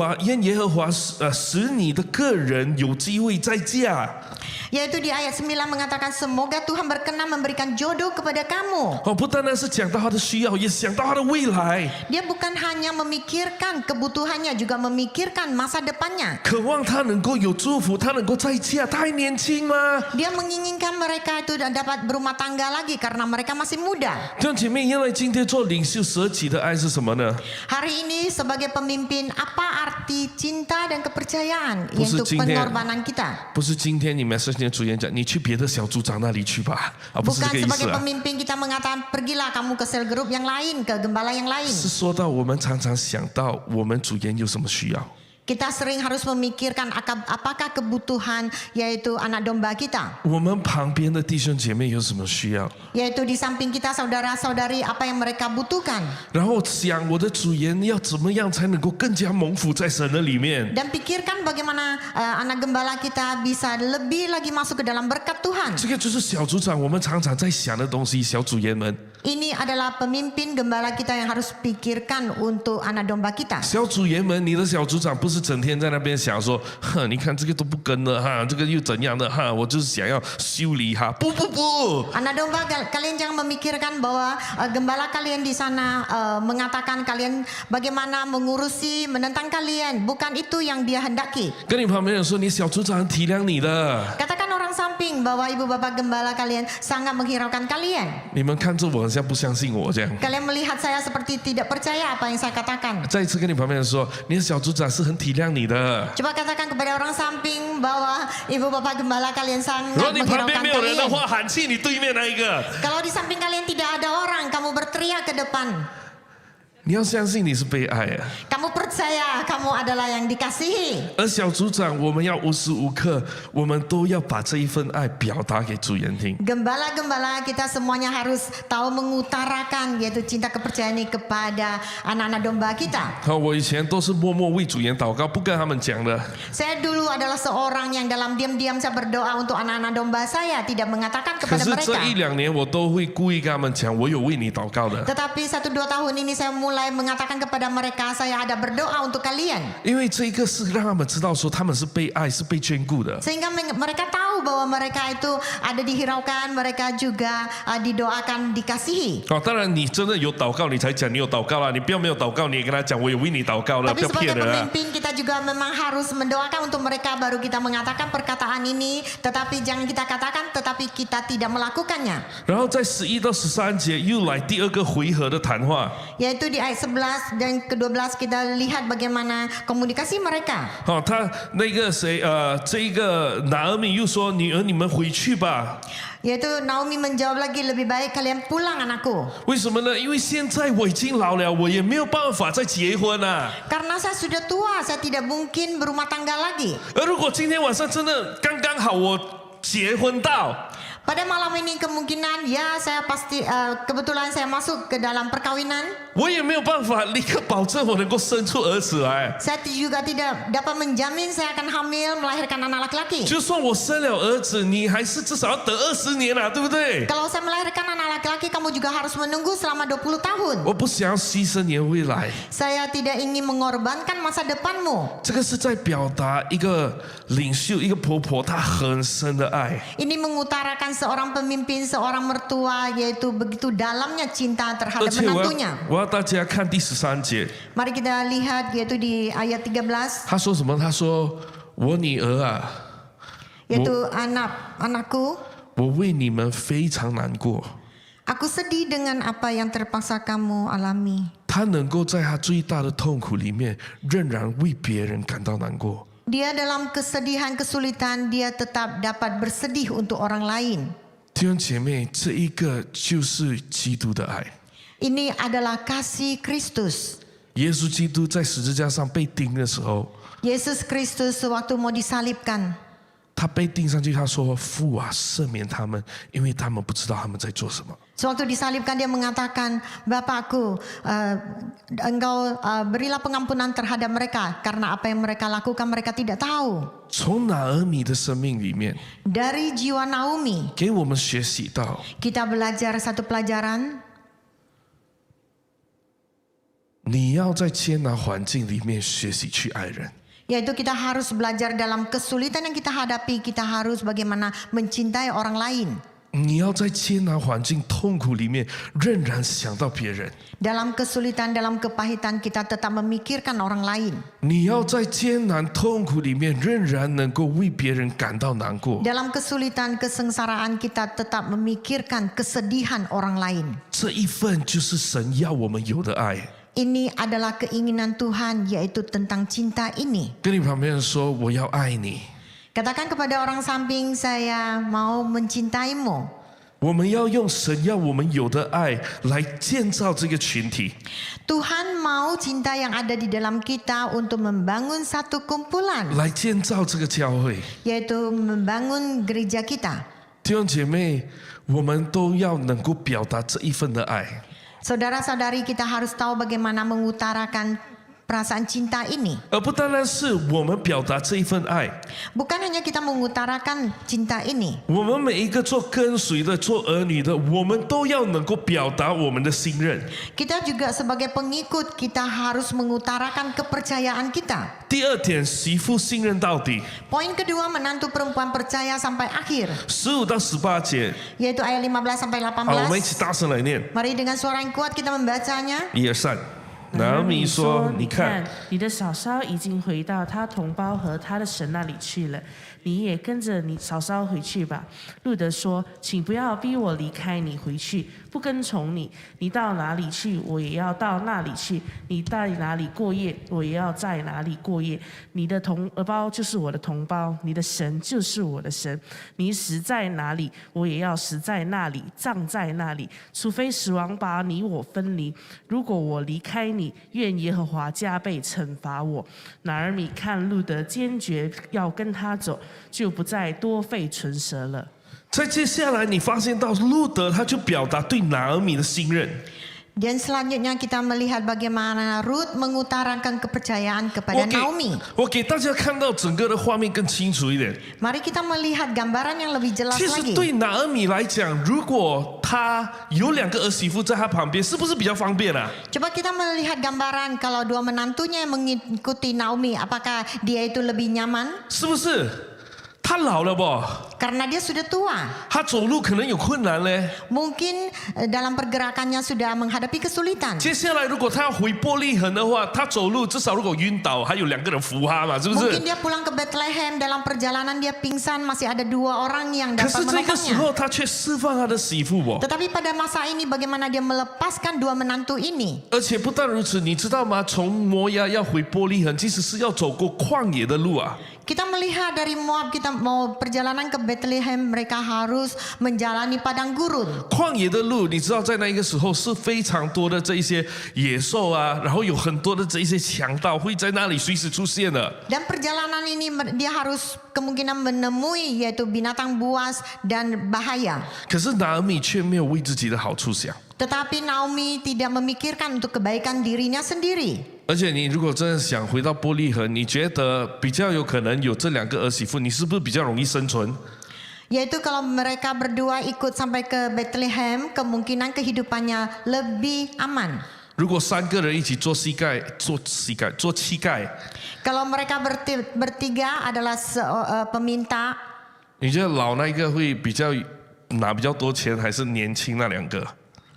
华使你的个人有机会再嫁。 Yaitu di ayat 9 mengatakan semoga Tuhan berkenan memberikan jodoh kepada kamu. 哦，不单单是讲到他的需要，也想到他的未来， Dia bukan hanya memikirkan kebutuhannya, juga memikirkan masa depannya. 渴望他能够有祝福，他能够再嫁。他还年轻吗？ Dia menginginkan mereka itu dapat berumah tangga lagi karena mereka masih muda. 弟兄姐妹，原来今天做领袖舍己的爱是什么呢？ Hari ini sebagai pemimpin, apa arti cinta dan kepercayaan 不是 untuk 今天， pengorbanan kita? 不是今天你 message 的主演讲，你去别的小组长那里去吧，不是这 Bukan 个意 sebagai 思啊。 pemimpin kita mengatakan pergilah kamu ke sel grup yang lain, ke gembala yang lain. 是说到我们常常想到我们主研有什么需要， Kita sering harus memikirkan apakah kebutuhan yaitu anak domba kita. 我们旁边的弟兄姐妹有什么需要， Yaitu di samping kita saudara-saudari apa yang mereka butuhkan. 然后想我的主研要怎么样才能够更加蒙福在神的里面。 Dan pikirkan bagaimana anak gembala kita bisa lebih lagi masuk ke dalam berkat Tuhan. 这个就是小组长我们常常在想的东西，小组员们。 Ini adalah pemimpin gembala kita yang harus pikirkan untuk anak domba kita. 小组员们，你的小组长不是整天在那边想说，哼，你看这个都不跟了哈，这个又怎样的哈，我就是想要修理哈。不， Anak domba, kalian jangan memikirkan bahwa gembala kalian di sana mengatakan kalian bagaimana mengurusi, menentang kalian. Bukan itu yang dia hendaki. 跟你旁边人说，你小组长很体谅你的。 Katakan orang samping bahwa ibu bapak gembala kalian sangat menghiraukan kalian. 你们看着我，好像不相信我这样。 Kalian melihat saya seperti tidak percaya apa yang saya katakan. 再一次跟你旁边人说，你的小组长是很体谅你的。 Coba katakan kepada orang samping bahwa ibu bapak gembala kalian 如果 sangat 你旁边 menghiraukan 没有人的 kalian. 话，喊气你对面那一个。 Kalau di samping kalian tidak ada orang, kamu berteriak ke depan. 你要相信你是被爱啊。 Kamu percaya kamu adalah yang dikasihi. 而小组长，我们要无时无刻，我们都要把这一份爱表达给主人听。 Gembala-gembala kita semuanya harus tahu mengutarakan yaitu cinta kepercayaan ini kepada anak-anak domba kita. 好，我以前都是默默为主人祷告，不跟他们讲的。 Saya dulu adalah seorang yang dalam diam-diam saya berdoa untuk anak-anak domba saya, tidak mengatakan 可 kepada 是这 mereka. 1-2年，我都会故意跟他们讲，我有为你祷告的。 Tetapi 1-2 tahun ini saya mulai mengatakan kepada mereka, saya ada berdoa untuk kalian. 因为这一个是让他们知道说他们是被爱，是被眷顾的。 Sehingga mereka tahu tahu bahwa mereka itu ada dihiraukan, mereka juga didoakan, dikasihi. 当然你真的有祷告，你才讲你有祷告啦。你不要没有祷告，你也跟他讲我有为你祷告了， Tapi 不要骗 sebagai 人啊。 pemimpin kita juga memang harus mendoakan untuk mereka, baru kita mengatakan perkataan ini. Tetapi jangan kita katakan, tetapi kita tidak melakukannya. 然后在11到13节又来第二个回合的谈话。 Yaitu di ayat 11 dan ke-12 kita lihat bagaimana komunikasi mereka. 他那个谁这一个拿俄米又说：“女儿，你们回去吧。” Yaitu Naomi menjawab lagi, lebih baik kalian pulang anakku. 为什么呢？因为现在我已经老了，我也没有办法再结婚啊。 Karena saya sudah tua, saya tidak mungkin berumah tangga lagi. 而如果今天晚上真的刚刚好我结婚到， Pada malam ini kemungkinan ya saya pasti kebetulan saya masuk ke dalam perkawinan. 我也没有办法立刻保证我能够生出儿子来。 Saya juga tidak dapat menjamin saya akan hamil melahirkan anak laki-laki. 就算我生了儿子，你还是至少要等20年啊，对不对？ Kalau saya melahirkan anak laki-laki, kamu juga harus menunggu selama 20 tahun. 我不想要牺牲你的未来。 Saya tidak ingin mengorbankan masa depanmu. 这个是在表达一个领袖，一个婆婆她很深的爱。 Ini mengutarakan seorang pemimpin, seorang mertua, yaitu begitu dalamnya cinta 而 terhadap 且 menantunya. 我要大家看第13节， Mari kita lihat yaitu di ayat 13, 他说什么？他说：“我女儿啊， yaitu anakku, 我为你们非常难过。” aku sedih dengan apa yang terpaksa kamu alami. 他能够在他最大的痛苦里面，仍然为别人感到难过。 Dia dalam kesedihan, kesulitan, dia tetap dapat bersedih untuk orang lain. 弟兄姐妹，这一个就是基督的爱。 Ini adalah kasih Kristus. 耶稣基督在十字架上被钉的时候， Yesus Kristus sewaktu mau disalibkan, 他被钉上去，他说：“父啊，赦免他们，因为他们不知道他们在做什么。” sewaktu disalibkan dia mengatakan, Bapakku, engkau berilah pengampunan terhadap mereka, karena apa yang mereka lakukan mereka tidak tahu. 从拿俄米的生命里面， Dari jiwa Naomi, 给我们学习到， kita belajar satu pelajaran. 你要在艰难环境里面学习去爱人。 Yaitu kita harus belajar dalam kesulitan yang kita hadapi, kita harus bagaimana mencintai orang lain. 你要在艰难环境、痛苦里面，仍然想到别人。 Dalam kesulitan, dalam kepahitan kita tetap memikirkan orang lain. 你要在艰难痛苦里面，仍然能够为别人感到难过。 Dalam kesulitan, kesengsaraan kita tetap memikirkan kesedihan orang lain. 这一份就是神要我们有的爱。 Ini adalah keinginan Tuhan, yaitu tentang cinta ini. 跟你旁边人说：“我要爱你。” Katakan kepada orang samping, saya mau mencintaimu. 我们要用神要我们有的爱来建造这个群体。 Tuhan mau cinta yang ada di dalam kita untuk membangun satu kumpulan, 来建造这个教会。 yaitu membangun gereja kita. 弟兄姐妹，我们都要能够表达这一份的爱。 Saudara-saudari, kita harus tahu bagaimana mengutarakan perasaan cinta ini. 而不单单是我们表达这一份爱， Bukan hanya kita mengutarakan cinta ini. 我们每一个做跟随的、做儿女的，我们都要能够表达我们的信任。 Kita juga sebagai pengikut, kita harus mengutarakan kepercayaan kita. 第二点，媳妇信任到底。 Poin kedua, menantu perempuan percaya sampai akhir, 15到18节， yaitu ayat 15 sampai 好，我们一起 18. 大声来念。 Mari dengan suara yang kuat kita membacanya. 1、2、3。拿俄米说：“你看，你的嫂嫂已经回到她同胞和她的神那里去了，你也跟着你嫂嫂回去吧。”路德说：“请不要逼我离开你回去，不跟从你。你到哪里去，我也要到那里去；你在哪里过夜，我也要在哪里过夜。你的同胞就是我的同胞，你的神就是我的神。你死在哪里，我也要死在那里，葬在那里。除非死亡把你我分离，如果我离开你。”愿耶和华加倍惩罚我。拿俄米看路德坚决要跟他走，就不再多费唇舌了。在接下来，你发现到路德他就表达对拿俄米的信任。 Dan selanjutnya kita melihat bagaimana Ruth mengutarakan kepercayaan kepada Naomi. 我给大家看到整个的画面更清楚一点。 Mari kita melihat gambaran yang lebih jelas 其实 lagi. 对拿俄米来讲，如果他有2个儿媳妇在他旁边，是不是比较方便啊？ Coba kita melihat gambaran kalau dua menantunya mengikuti Naomi, apakah dia itu lebih nyaman? 是不是？他老了不？ Karena dia sudah tua. 他走路可能有困难嘞。 Mungkin dalam pergerakannya sudah menghadapi kesulitan. 接下来如果他要回伯利恒的话，他走路至少如果晕倒，还有2个人扶他嘛，是不 Mungkin 是？ dia pulang ke Bethlehem, dalam perjalanan dia pingsan, masih ada 2 orang yang 可 dapat 是这个时 menolongnya. 候，他却释放他的媳妇哦。 Tetapi pada masa ini bagaimana dia melepaskan 2 menantu ini? 而且不但如此，你知道吗？从摩押要回伯利恒，其实是要走过旷野的路啊。 Kita melihat dari Moab, kita mau perjalanan ke Bethlehem, mereka harus menjalani padang gurun. 旷野的路，你知道在那一个时候是非常多的这一些野兽啊，然后有很多的这一些强盗会在那里随时出现的。 Dan perjalanan ini dia harus kemungkinan menemui yaitu binatang buas dan bahaya. 可是拿俄米却没有为自己的好处想。 Tetapi Naomi tidak memikirkan untuk kebaikan dirinya sendiri. 而且你如果真的想回到伯利恒，你觉得比较有可能有这2个儿媳妇，你是不是比较容易生存？ Yaitu kalau mereka berdua ikut sampai ke Bethlehem, kemungkinan kehidupannya lebih aman. 如果3个人一起做乞丐，Kalau mereka bertiga adalah peminta, 你觉得老那一个会比较拿比较多钱，还是年轻那2个？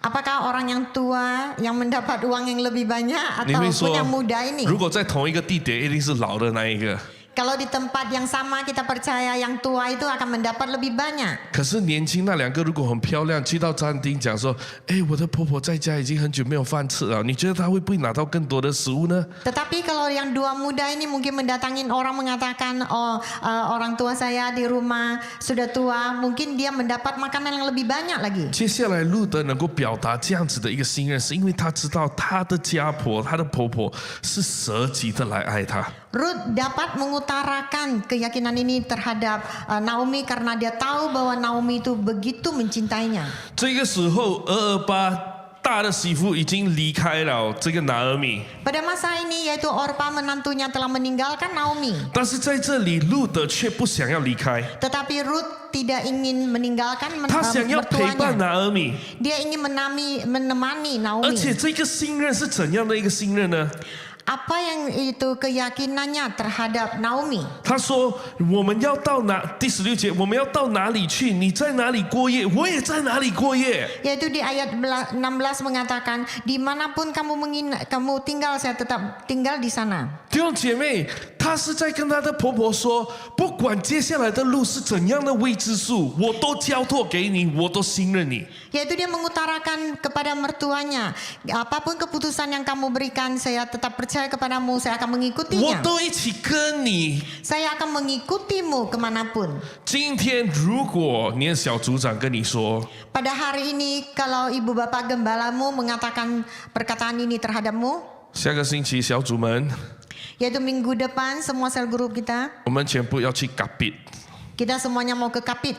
apakah orang yang tua yang mendapat uang yang lebih banyak 你会 ataupun 说 yang muda ini?，如果在同一个地点，一定是老的那一个。 Kalau di tempat yang sama kita percaya yang tua itu akan mendapat lebih banyak. 可是年轻那2个如果很漂亮，去到餐厅讲说：“哎，我的婆婆在家已经很久没有饭吃了。”你觉得她会不会拿到更多的食物呢？ Tetapi kalau yang 2 muda ini mungkin mendatangin orang mengatakan, orang tua saya di rumah sudah tua, mungkin dia mendapat makanan yang lebih banyak lagi. 接下来路德能够表达这样子的一个信任，是因为他知道他的家婆、他的婆婆是舍己的来爱他。 Ruth dapat mengutarakan keyakinan ini terhadap Naomi karena dia tahu bahwa Naomi itu begitu mencintainya. 这个时候，228大的媳妇已经离开了这个拿俄米， Pada masa ini yaitu Orpa menantunya telah meninggalkan Naomi. 但是在这里路德却不想要离开， Tetapi Ruth tidak ingin meninggalkan 他想要陪伴 mertuanya. 拿俄米， Dia ingin menemani 而 Naomi. 且这个信任是怎样的一个信任呢？ Apa yang itu keyakinannya terhadap Naomi? 他说：“我们要到哪？第16节，我们要到哪里去？你在哪里过夜，我也在哪里过夜。” Yaitu di ayat 16 mengatakan, dimanapun kamu tinggal, saya tetap tinggal di sana. 弟兄姐妹，她是在跟她的婆婆说，不管接下来的路是怎样的未知数，我都交托给你，我都信任你。 Yaitu dia mengutarakan kepada mertuanya, apapun keputusan yang kamu berikan, saya tetap percaya kepadamu, saya akan 我 mengikutinya. 都一起跟你。 Saya akan mengikutimu kemanapun. 今天如果你的小组长跟你说， Pada hari ini, kalau ibu bapak gembalamu mengatakan perkataan ini terhadapmu, 下个星期小组们， yaitu minggu depan semua sel grup kita, 我们全部要去 Kapit， kita semuanya mau ke Kapit.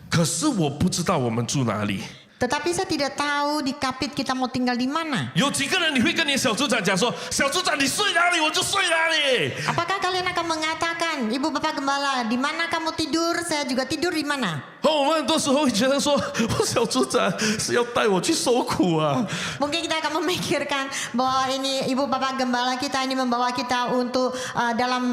可是我不知道我们住哪里。 Tetapi saya tidak tahu di Kapit kita mau tinggal di mana. 有几个人你会跟你的小组长讲说，小组长你睡哪里我就睡哪里。 Apakah kalian akan mengatakan, ibu bapak gembala, di mana kamu tidur, saya juga tidur di mana? 我们很多时候会觉得说，我小组长是要带我去受苦啊。 Mungkin kita akan memikirkan bahwa ini ibu bapak gembala kita ini membawa kita untuk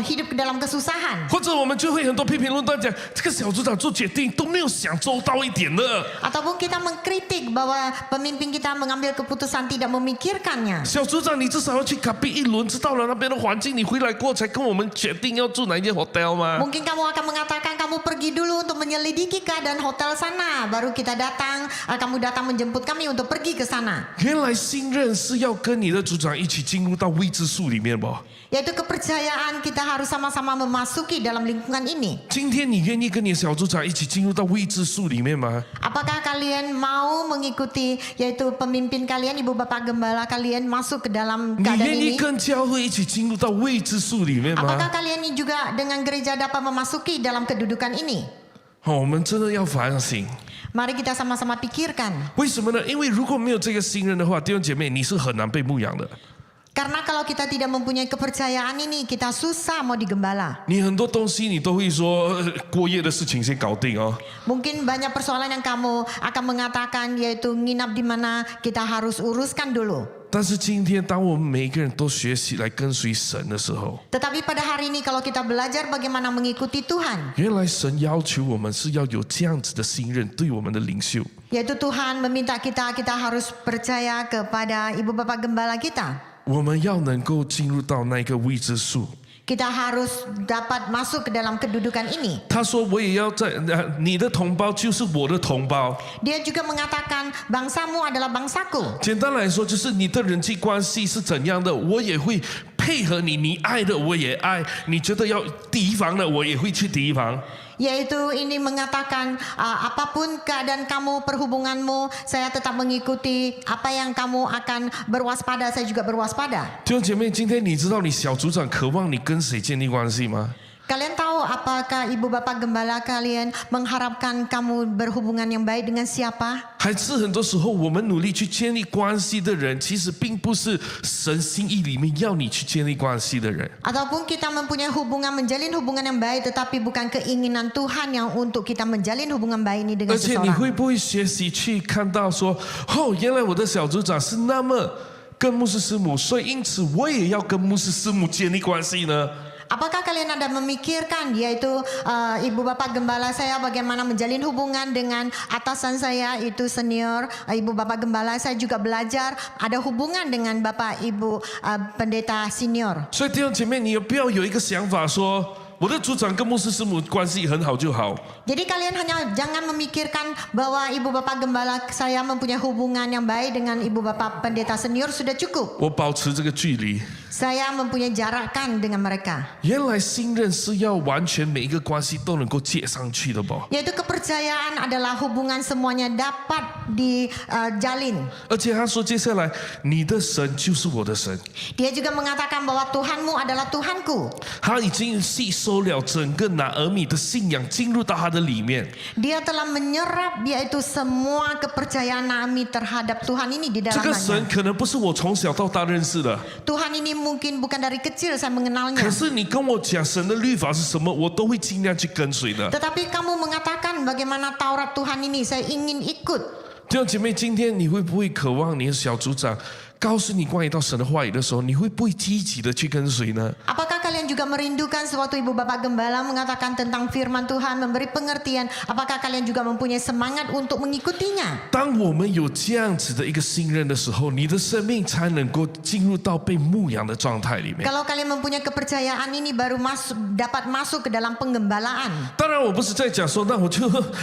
hidup ke dalam kesusahan. 或者我们就会很多批评论断讲，这个小组长做决定都没有想周到一点的。 Ataupun kita mengkritik bahwa pemimpin kita mengambil keputusan tidak memikirkannya. 小组长，你至少要去卡比一轮，知道了那边的环境，你回来过才跟我们决定要住哪一间 hotel 吗？ Mungkin kamu akan mengatakan kamu pergi dulu untuk menyelidiki keadaan hotel sana, baru kita datang, kamu datang menjemput kami untuk pergi ke sana. 原来信任是要跟你的组长一起进入到未知数里面吧？ Yaitu kepercayaan kita harus sama-sama memasuki dalam lingkungan ini. 今天你愿意跟你的小组长一起进入到未知数里面吗？ Apakah kalian mau mengikuti yaitu pemimpin kalian, ibu bapak gembala kalian masuk ke dalam 你 keadaan 愿意 ini? 跟教会一起进入到未知数里面吗？ Apakah kalian ini juga dengan gereja dapat memasuki dalam kedudukan ini? 我们真的要反省。 Mari kita sama-sama pikirkan. 为什么呢？因为如果没有这个信任的话，弟兄姐妹，你是很难被牧养的。 Karena kalau kita tidak mempunyai kepercayaan ini, kita susah mau digembala. 你很多东西你都会说，过夜的事情先搞定哦。 Mungkin banyak persoalan yang kamu akan mengatakan yaitu nginap di mana kita harus uruskan dulu. 但是今天，当我们每一个人都学习来跟随神的时候， Tetapi pada hari ini kalau kita belajar bagaimana mengikuti Tuhan, 原来神要求我们是要有这样子的信任对我们的领袖。 yaitu Tuhan meminta kita harus percaya kepada ibu bapa gembala kita. 我们要能够进入到那个未知数。 Kita harus dapat masuk ke dalam kedudukan ini. 他说：“我也要在你的同胞就是我的同胞。” Dia juga mengatakan bangsamu adalah bangsaku. 简单来说，就是你的人际关系是怎样的，我也会配合你。你爱的我也爱，你觉得要提防的，我也会去提防。 Yaitu ini mengatakan apapun keadaan kamu, perhubunganmu, saya tetap mengikuti. Apa yang kamu akan berwaspada, saya juga berwaspada. 弟兄姐妹，今天你知道你小组长渴望你跟谁建立关系吗？ Kalian tahu apakah ibu bapak gembala kalian mengharapkan kamu berhubungan yang baik dengan siapa? 还是很多时候我们努力去建立关系的人，其实并不是神心意里面要你去建立关系的人。 Ataupun kita mempunyai hubungan, menjalin hubungan yang baik, tetapi bukan keinginan Tuhan yang untuk kita menjalin hubungan baik ini 而 dengan 且你 seseorang. 会不会学习去看到说，哦，原来我的小组长是那么跟牧师师母，所以因此我也要跟牧师师母建立关系呢？ Apakah kalian ada memikirkan yaitu ibu bapak gembala saya bagaimana menjalin hubungan dengan atasan saya itu senior ibu bapak gembala, saya juga belajar ada hubungan dengan bapak ibu pendeta senior. 所以弟兄姐妹，你有必要有一个想法说，我的组长跟牧师师母关系很好就好。 Jadi kalian hanya jangan memikirkan bahwa ibu bapak gembala saya mempunyai hubungan yang baik dengan ibu bapak pendeta senior sudah cukup. 我保持这个距离。 Saya mempunyai jarakan dengan mereka. 原来信任是要完全每一个关系都能够接上去的吧？ Yaitu kepercayaan adalah hubungan semuanya dapat dijalin. 而且他说接下来，你的神就是我的神。 Dia juga mengatakan bahwa Tuhanmu adalah Tuhanku. 他已经吸收了整个拿俄米的信仰，进入到他的里面。 Dia telah menyerap yaitu semua kepercayaan Naomi terhadap Tuhan ini di 这个神 dalamnya. 可能不是我从小到大认识的， Tuhan ini mungkin bukan dari kecil saya mengenalnya. 可是你跟我讲神的律法是什么，我都会尽量去跟随的。 Tetapi kamu mengatakan bagaimana Taurat Tuhan ini, saya ingin ikut. 弟兄姐妹，今天你会不会渴望你的小组长告诉你关于到神的话语的时候，你会不会积极的去跟随呢？ Apakah kalian juga merindukan sewaktu ibu bapak gembala mengatakan tentang firman Tuhan, memberi pengertian, apakah kalian juga mempunyai semangat untuk mengikutinya? 当我们有这样子的一个信任的时候，你的生命才能够进入到被牧养的状态里面。 Kalau kalian mempunyai kepercayaan ini baru dapat masuk ke dalam penggembalaan. 当然，我不是在讲说，那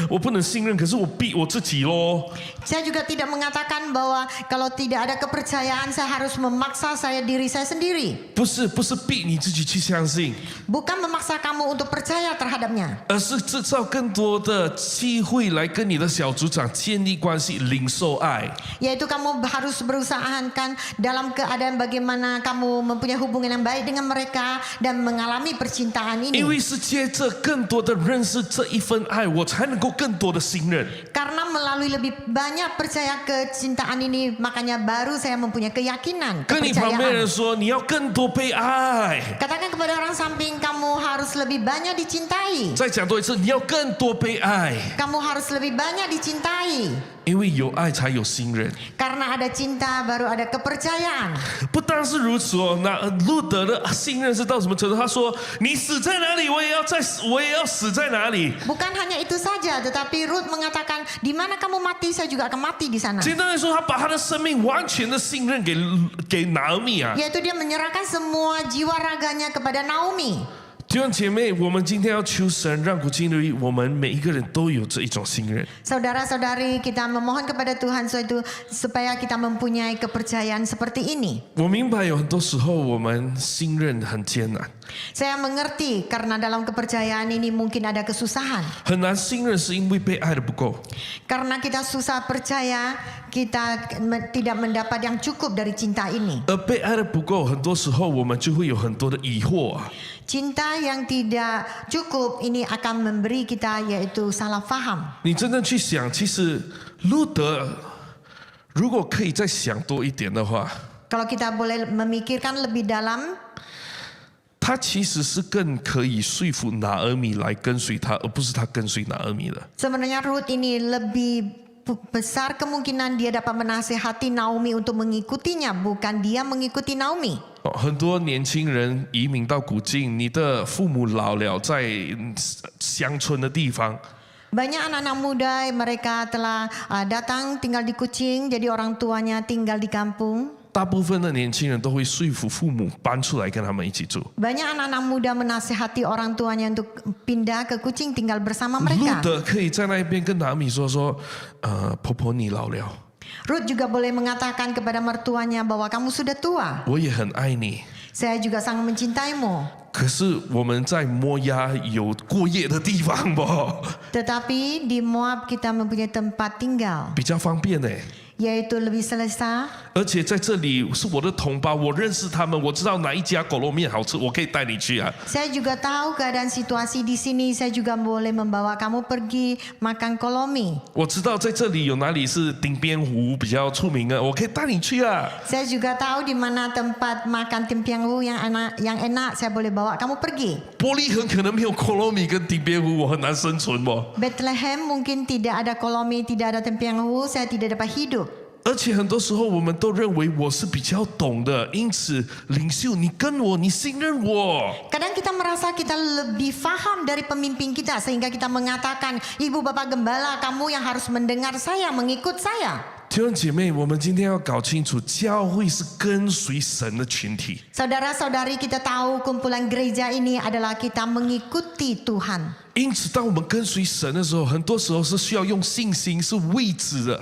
我不能信任，可是我逼我自己咯。 Saya juga tidak mengatakan bahwa kalau tidak ada kepercayaan saya harus memaksa diri saya sendiri. 不是逼你自己去相信， Bukan memaksa kamu untuk percaya terhadapnya. 而是制造更多的机会来跟你的小组长建立关系，领受爱。 Yaitu kamu harus berusahakan dalam keadaan bagaimana kamu mempunyai hubungan yang baik dengan mereka dan mengalami percintaan 因 ini. 为是借着更多的认识这一份爱，我才能够更多的信任。 Karena melalui lebih banyak percaya kecintaan ini, makanya baru saya mempunyai keyakinan, 跟你旁边人 kepercayaan. 说，你要更多被爱。 Katakan kepada orang samping, kamu harus lebih banyak dicintai. 再讲多一次，你要更多被爱， Kamu harus lebih banyak dicintai. 因为有爱才有信任。 Karena ada cinta baru ada kepercayaan. 不单是如此哦，那路德的信任是到什么程度？他说：“你死在哪里，我也要死在哪里。” Bukan hanya itu saja, tetapi Ruth mengatakan, di mana kamu mati, saya juga akan mati di sana. 简单来说，他把他的生命完全的信任给拿俄米啊。 Yaitu dia menyerahkan semua jiwa raganya kepada Naomi. 弟兄姐妹，我们今天要求神让古今日我们每一个人都有这一种信任。 Saudara-saudari, kita memohon kepada Tuhan supaya kita mempunyai kepercayaan seperti ini. 我明白有很多时候我们信任很艰难， Saya mengerti karena dalam kepercayaan ini mungkin ada kesusahan. 很难信任是因为被爱的不够。 Karena kita susah percaya, kita tidak mendapat yang cukup dari cinta ini. 而被爱的不够，很多时候我们就会有很多的疑惑啊。 Cinta yang tidak cukup ini akan memberi kita yaitu salah faham. 你真正去想，其实路德如果可以再想多一点的话， Kalau kita boleh memikirkan lebih dalam, 他其实是更可以说服拿俄米来跟随他，而不是他跟随拿俄米的。 sebenarnya Ruth ini lebih besar kemungkinan dia dapat menasihati Naomi untuk mengikutinya, bukan dia mengikuti Naomi. 很多年轻人移民到古晋，你的父母老了，在乡村的地方。 Banyak anak-anak muda mereka telah datang tinggal di Kuching, jadi orang tuanya tinggal di kampung. 大部分的年轻人都会说服父母搬出来跟他们一起住。 Banyak anak-anak muda menasihati orang tuanya untuk pindah ke Kuching tinggal bersama 路 mereka. 德可以在那边跟拿米说，婆婆你老了， Ruth juga boleh mengatakan kepada mertuanya bahwa kamu sudah tua. 我也很爱你。 Saya juga sangat mencintaimu. 可是我们在摩押有过夜的地方不， Tetapi di Moab kita mempunyai tempat tinggal, 比较方便呢。 yaitu lebih selesa. 而且在这里是我的同胞，我认识他们，我知道哪一家狗肉面好吃，我可以带你去啊。 Saya juga tahu keadaan situasi di sini. Saya juga boleh membawa kamu pergi makan kolomi. 我知道在这里有哪里是顶边湖比较出名啊，我可以带你去啊。 Saya juga tahu di mana tempat makan tempianghu yang enak. Saya boleh bawa kamu pergi. 伯利恒可能没有狗肉米跟顶边湖，我很难生存不。 Bethlehem mungkin tidak ada kolomi, tidak ada tempianghu. Saya tidak dapat hidup. 而且很多时候我们都认为我是比较懂的，因此领袖你跟我，你信任我。 Kadang kita merasa kita lebih faham dari pemimpin kita sehingga kita mengatakan, Ibu Bapak Gembala, kamu yang harus mendengar saya, mengikut saya. 弟兄姐妹，我们今天要搞清楚，教会是跟随神的群体。 Saudara-saudari, kita tahu kumpulan gereja ini adalah kita mengikuti Tuhan. 因此，当我们跟随神的时候，很多时候是需要用信心，是未知的。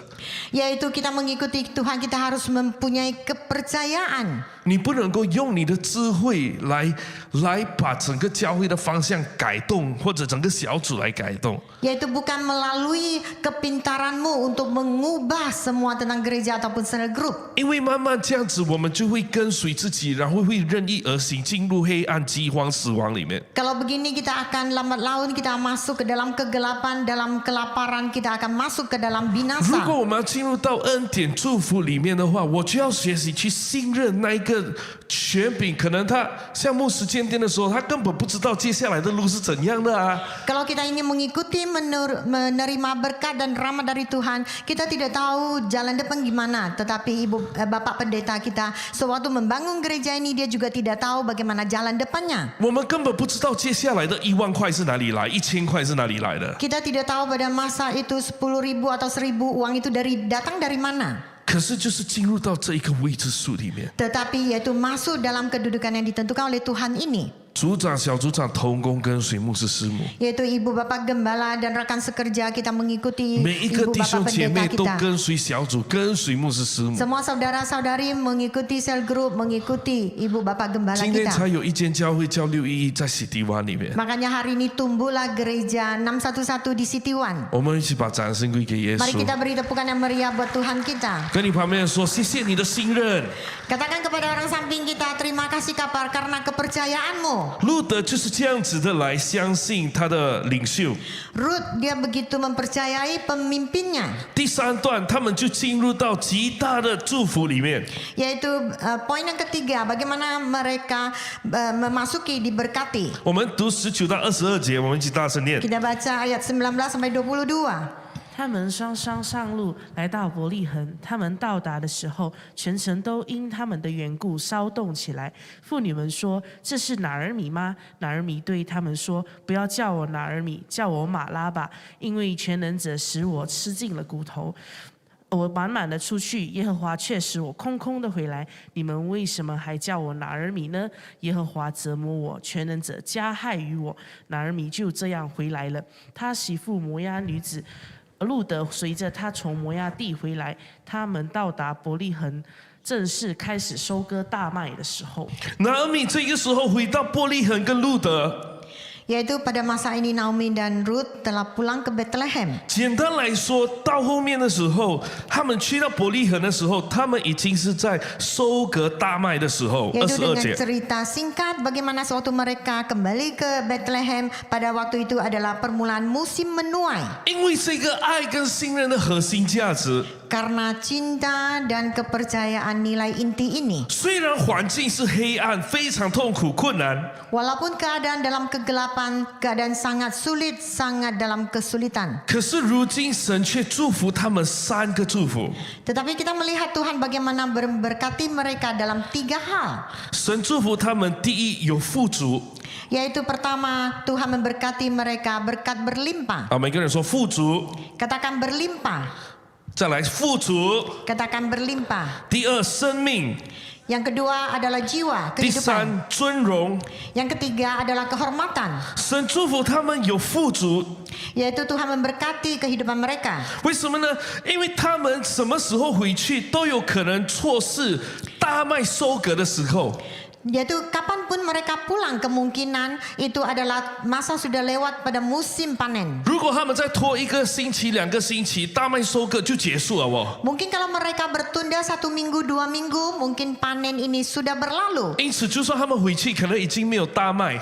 Yaitu kita mengikuti Tuhan, kita harus mempunyai kepercayaan. 你不能够用你的智慧来把整个教会的方向改动，或者整个小组来改动。 Yaitu bukan melalui kepintaranmu untuk mengubah semua tentang gereja ataupun cell group. 因为慢慢这样子，我们就会跟随自己，然后会任意而行，进入黑暗、饥荒、死亡里面。 Kalau begini kita akan lambat laun kita masuk ke dalam kegelapan, dalam kelaparan kita akan masuk ke dalam 如 binasa. 果我们要进入到恩典祝福里面的话，我就要学习去信任那一个权柄。可能他像牧师鉴定的时候，他根本不知道接下来的路是怎样的啊。 Kalau kita ingin mengikuti menerima berkat dan rahmat dari Tuhan, kita tidak tahu jalan depan gimana. Tetapi Bapak Pendeta kita sewaktu membangun gereja ini, dia juga tidak tahu bagaimana jalan depannya. 我们根本不知道接下来的1万块是哪里来，1000块是哪里来的。 Kita tidak tahu pada masa itu 10.000 atau 1.000 uang itu datang dari mana. 可是就是进入到这一个未知数里面， Tetapi yaitu masuk dalam kedudukan yang ditentukan oleh Tuhan ini. 组长、小组长同工跟随牧师师母， Yaitu Ibu Bapak Gembala dan rekan sekerja kita mengikuti 每一个 Ibu 弟兄 Bapak 姐妹 Pendeta 都 kita. 跟随小组，跟随牧师师母。 Semua saudara-saudari mengikuti cell group, mengikuti Ibu Bapak Gembala 今天 kita. 才有一间教会叫611在洗地湾里面。 Makanya hari ini tumbuhlah gereja 611 di City One. 我们一起把掌声归给耶 Mari 稣。 kita beri tepukan yang meriah buat Tuhan kita. 跟你旁边人说，谢谢你的信任。 Katakan kepada orang samping kita, terima kasih kapar karena kepercayaanmu. 路德就是这样子的来相信他的领袖。 Ruth dia begitu mempercayai pemimpinnya. 第3段，他们就进入到极大的祝福里面。 Yaitu poin yang ketiga, bagaimana mereka memasuki diberkati. 我们读19到22节，我们一起大声念。 Kita baca ayat 19 sampai 22. 他们双双上路，来到伯利恒。他们到达的时候，全城都因他们的缘故骚动起来。妇女们说：“这是哪儿米吗？”哪儿米对他们说：“不要叫我哪儿米，叫我马拉吧，因为全能者使我吃尽了骨头。我满满的出去，耶和华却使我空空的回来。你们为什么还叫我拿尔米呢？耶和华折磨我，全能者加害于我。拿尔米就这样回来了。他媳妇摩押女子路德随着他从摩押地回来，他们到达伯利恒，正是开始收割大麦的时候。拿俄米这个时候回到伯利恒跟路德。 Yaitu pada masa ini Naomi dan Ruth telah pulang ke Bethlehem. 简单来说，到后面的时候，他们去到伯利恒的时候，他们已经是在收割大麦的时候。 Yaitu 22 dengan 节。 cerita singkat bagaimana sewaktu mereka kembali ke Bethlehem pada waktu itu adalah permulaan musim menuai. 因为这个爱跟信任的核心价值， karena cinta dan kepercayaan nilai inti ini. 虽然环境是黑暗，非常痛苦困难， Walaupun keadaan dalam kegelapan, keadaan sangat sulit, sangat dalam kesulitan. 可是如今神却祝福他们3个祝福。 Tetapi kita melihat Tuhan bagaimana memberkati mereka dalam 3 hal. 神祝福他们，第一有富足 Yaitu pertama, Tuhan memberkati mereka berkat berlimpah. 啊，每个人说富足。 Katakan berlimpah. 再来富足， Katakan berlimpah. 第二生命， Yang kedua adalah jiwa, 第 kehidupan. 三尊荣。 Yang ketiga adalah kehormatan. 神祝福他们有富足， Yaitu Tuhan memberkati kehidupan mereka. 为什么呢？因为他们什么时候回去都有可能错失大麦收割的时候。 Yaitu kapanpun mereka pulang, kemungkinan itu adalah masa sudah lewat pada musim panen. 如果他们再拖1个星期、2个星期，大麦收割就结束了哦。 Mungkin kalau mereka bertunda 1 minggu, 2 minggu, mungkin panen ini sudah berlalu. 因此，就算他们回去，可能已经没有大麦，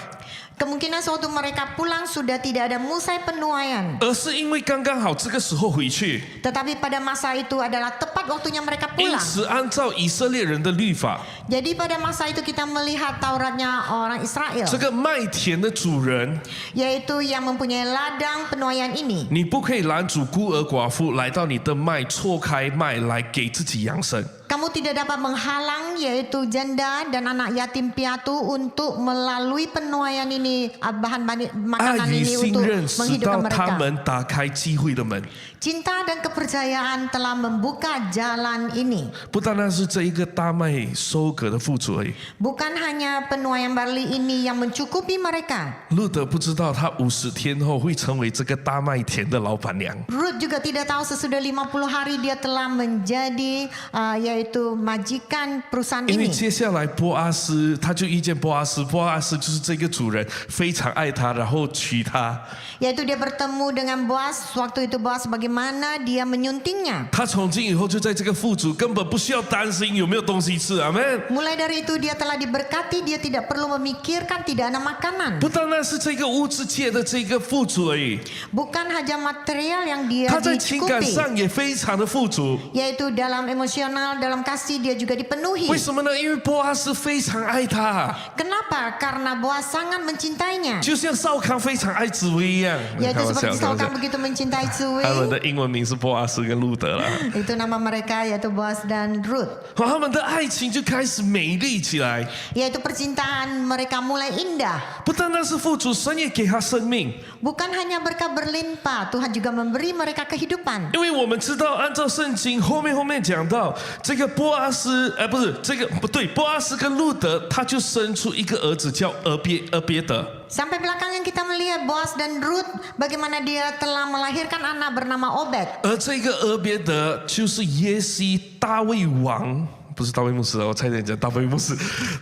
Kemungkinan suatu mereka pulang sudah tidak ada musai penuaian. 而是因为刚刚好这个时候回去。 Tetapi pada masa itu adalah tepat waktunya mereka 因 pulang. 此，按照以色列人的律法， Jadi pada masa itu kita melihat Tauratnya orang Israel, 这个麦田的主人， yaitu yang mempunyai ladang penuaian ini. 你不可以拦阻孤儿寡妇来到你的麦，错开麦来给自己养生。 Kamu tidak dapat menghalang yaitu janda dan anak yatim piatu untuk melalui penuaian ini, bahan 爱 makanan 与 ini 信 untuk 任使 menghidupkan 到他 mereka. 们打开机会的门， Cinta dan kepercayaan telah membuka jalan ini. 不单单是这一个大麦收割的富足而已。 Bukan hanya penuaian barley ini yang mencukupi mereka. 路德不知道他50天后会成为这个大麦田的老板娘。 Ruth juga tidak tahu sesudah 50 hari dia telah menjadi yaitu majikan perusahaan 因为 ini. 接下来波阿斯，他就遇见波阿斯，波阿斯就是这个主人非常爱他，然后娶她。 Yaitu dia bertemu dengan Boaz. Waktu itu Boaz bagaimana dia menyuntingnya. 他从今以后就在这个富足，根本不需要担心有没有东西吃，阿门。 Mulai dari itu dia telah diberkati, dia tidak perlu memikirkan tidak ada makanan. 不单单是这个物质界的这个富足而已， Bukan hanya material yang dia 他在情感 dicukupi, 上也非常的富足。 yaitu dalam emosional, dalam kasih dia juga dipenuhi. 为什么呢？因为波阿斯非常爱他， Kenapa? Karena Boaz sangat mencintainya. 就像少康非常爱紫薇一样。 Yaitu 开玩笑 seperti 开玩笑 Saukang begitu mencintai 他们 Suwi. 的英文名是波阿斯跟路德啦。 Itu nama mereka yaitu Boaz dan Ruth. 他们的爱情就开始美丽起来。 Yaitu percintaan mereka mulai indah. 不单单是富足，神也给他生命。 Bukan hanya berkat berlimpah, Tuhan juga memberi mereka kehidupan. 因为我们知道，按照圣经后面讲到，这个波阿斯，不是这个不对，波阿斯跟路德，他就生出一个儿子叫俄别德。 Sampai belakangan kita melihat Boaz dan Ruth bagaimana dia telah melahirkan anak bernama Obed. 而这个俄别德就是耶西大卫王，不是大卫牧师，我差点讲大卫牧师，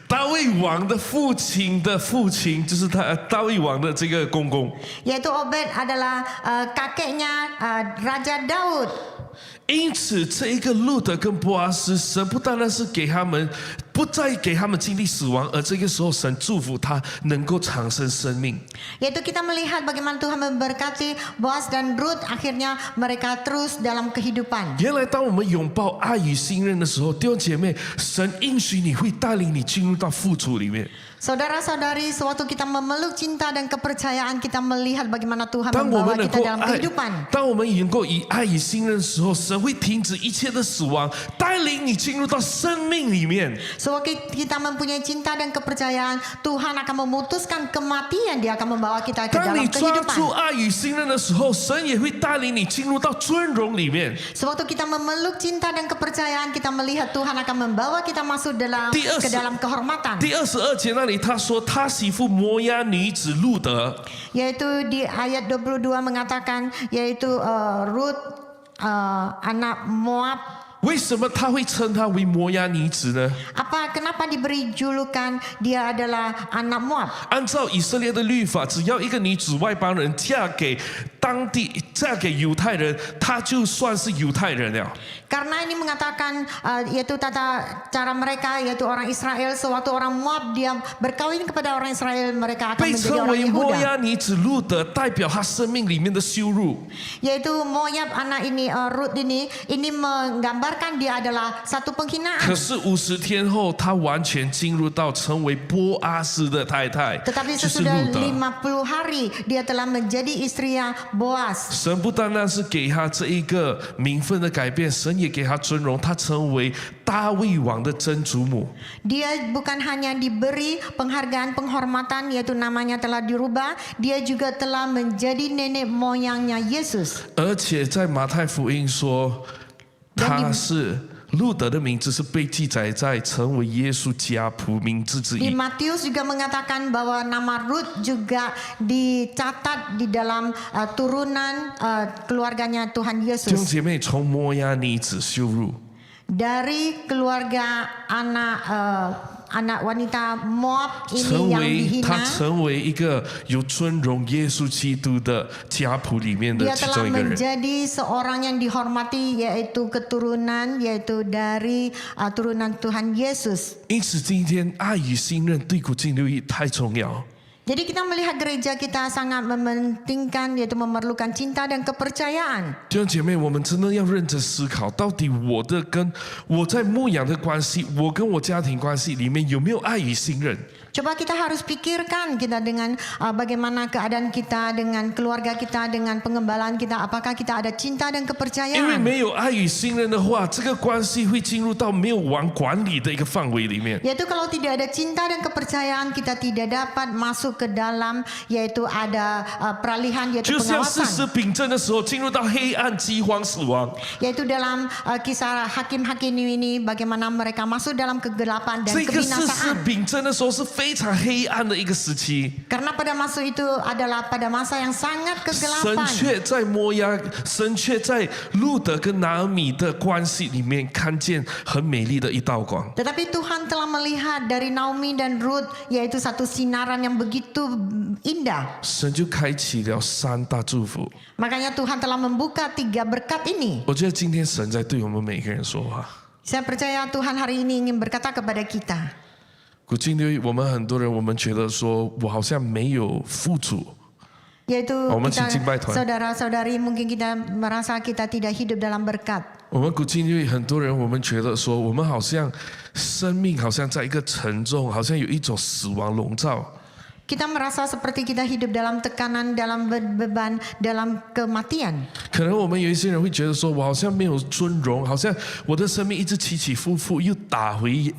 大卫王的父亲的父亲，就是他大卫王的这个公公。 Yaitu Obed adalah kakeknya Raja Daud. 因此，这一个路德跟波阿斯，神不单单是给他们，不再给他们经历死亡，而这个时候神祝福他能够长生生命。 Yaitu kita melihat bagaimana Tuhan memberkati Boaz dan Ruth, akhirnya mereka terus dalam kehidupan. 原来，当我们拥抱爱与信任的时候，弟兄姐妹，神应许你会带领你进入到富足里面。 Saudara-saudari, sewaktu kita memeluk cinta dan kepercayaan, kita melihat bagaimana Tuhan 当我 membawa 们能 kita 够 dalam 爱 kehidupan. 当我们能够以爱与信任的时候，神会停止一切的死亡，带领你进入到生命里面。 Sewaktu kita mempunyai cinta dan kepercayaan, Tuhan akan memutuskan kematian, Dia akan membawa kita ke 当 dalam 你抓住 kehidupan. 爱与信任的时候，神也会带领你进入到尊荣里面。 Sewaktu kita memeluk cinta dan kepercayaan, kita melihat Tuhan akan membawa kita masuk ke dalam kehormatan. 第22节那里他说，他媳妇摩押女子路德， Yaitu di ayat 22 mengatakan, yaitu Ruth anak Moab. 为什么他会称她为摩押女子呢？ Kenapa diberi julukan dia adalah anak Moab? 按照以色列的律法，只要一个女子外邦人嫁给当地嫁给犹太人，他就算是犹太人了。 Karena ini mengatakan yaitu tata cara mereka yaitu orang Israel sewaktu orang Moab dia berkawin kepada orang Israel mereka akan 被 menjadi 称 orang 为摩 Yehuda. 押女子路德，代表她生命里面的羞辱。 Yaitu Moab anak ini Ruth ini menggambarkan dia adalah satu 可 penghinaan. 是50天后，她完全进入到成为波阿斯的太太， Tetapi 就是 sesudah 路德。 50 hari dia telah menjadi istrinya Boaz. 神不单单是给她这一个名分的改变，神也给她尊荣，她成为大卫王的曾祖母。 Dia bukan hanya diberi penghargaan penghormatan yaitu namanya telah dirubah, dia juga telah menjadi nenek moyangnya Yesus. 而且在马太福音说，她是路德的名字是被记载在成为耶稣家谱名字之 Di 一。 Matius juga mengatakan bahwa nama Ruth juga dicatat di dalam turunan keluarganya Tuhan 弟兄 Yesus. 姐妹，从摩押女子羞辱， Dari keluarga anak wanita Moab 成 ini yang 为她 dihina, 成为一个有尊荣耶稣基督的家谱里面的 dia 其 telah 中一个人。 menjadi seorang yang dihormati yaitu keturunan yaitu dari turunan Tuhan Yesus. 因此，今天爱与信任对古今六义太重要。 Jadi kita melihat gereja kita sangat mementingkan yaitu memerlukan cinta dan kepercayaan. 弟兄姐妹，我们真的要认真思考，到底我的跟我在牧养的关系，我跟我家庭关系里面有没有爱与信任？ Coba kita harus pikirkan kita dengan bagaimana keadaan kita dengan keluarga kita dengan pengembalaan kita, apakah kita ada cinta dan 因为 kepercayaan? 没有爱与信任的话，这个关系会进入到没有王管理的一个范围里面。 Yaitu kalau tidak ada cinta dan kepercayaan kita tidak dapat masuk ke dalam yaitu ada peralihan yaitu 就像事实 pengawasan. 秉证的时候，进入到黑暗、饥荒、死亡。 Yaitu dalam kisah hakim-hakim ini bagaimana mereka masuk dalam kegelapan dan 这个事实 kebinasaan. 秉证的时候是非常黑暗的一个时期。 Karena pada masa itu adalah pada masa yang sangat 神 kegelapan. 却在摩押，神却在路德跟拿俄米的关系里面看见很美丽的一道光。 Tetapi Tuhan telah melihat dari Naomi dan Ruth yaitu satu sinaran yang begitu indah. 神就开启了3大祝福。 Makanya Tuhan telah membuka 3 berkat ini. 我觉得今天神在对我们每个人说话。 Saya percaya Tuhan hari ini ingin berkata kepada kita. 古今六义，我们很多人，我们觉得说我好像没有富足， Yaitu 我们请 kita, 敬拜团。 saudara-saudari mungkin kita merasa kita tidak hidup dalam berkat. 我们古今六义很多人，我们觉得说我们好像生命好像在一个沉重，好像有一种死亡笼罩。 Kita merasa seperti kita hidup dalam tekanan, dalam beban, dalam kematian. 可能我们有一些人会觉得说，我好像没有尊荣，好像我的生命一直起起伏伏，又打回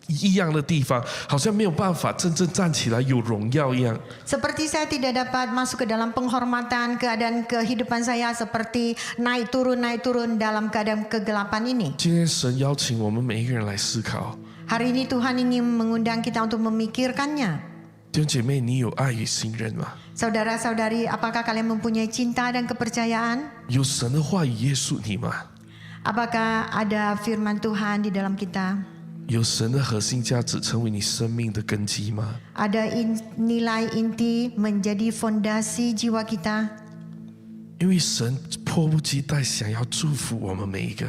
一样的地方，好像没有办法真正站起来有荣耀一样。 Seperti saya tidak dapat masuk ke dalam penghormatan, keadaan kehidupan saya seperti naik turun dalam keadaan kegelapan ini. 今天神邀请我们每一个人来思考， Hari ini Tuhan ingin mengundang kita untuk memikirkannya. 弟兄姐妹，你有爱与信任吗？ Saudara-saudari, apakah kalian mempunyai cinta dan kepercayaan? 有神的话语约束你吗？ Apakah ada firman Tuhan di dalam kita? 有神的核心价值成为你生命的根基吗？ Ada nilai inti menjadi fondasi jiwa kita? 因为神迫不及待想要祝福我们每一个。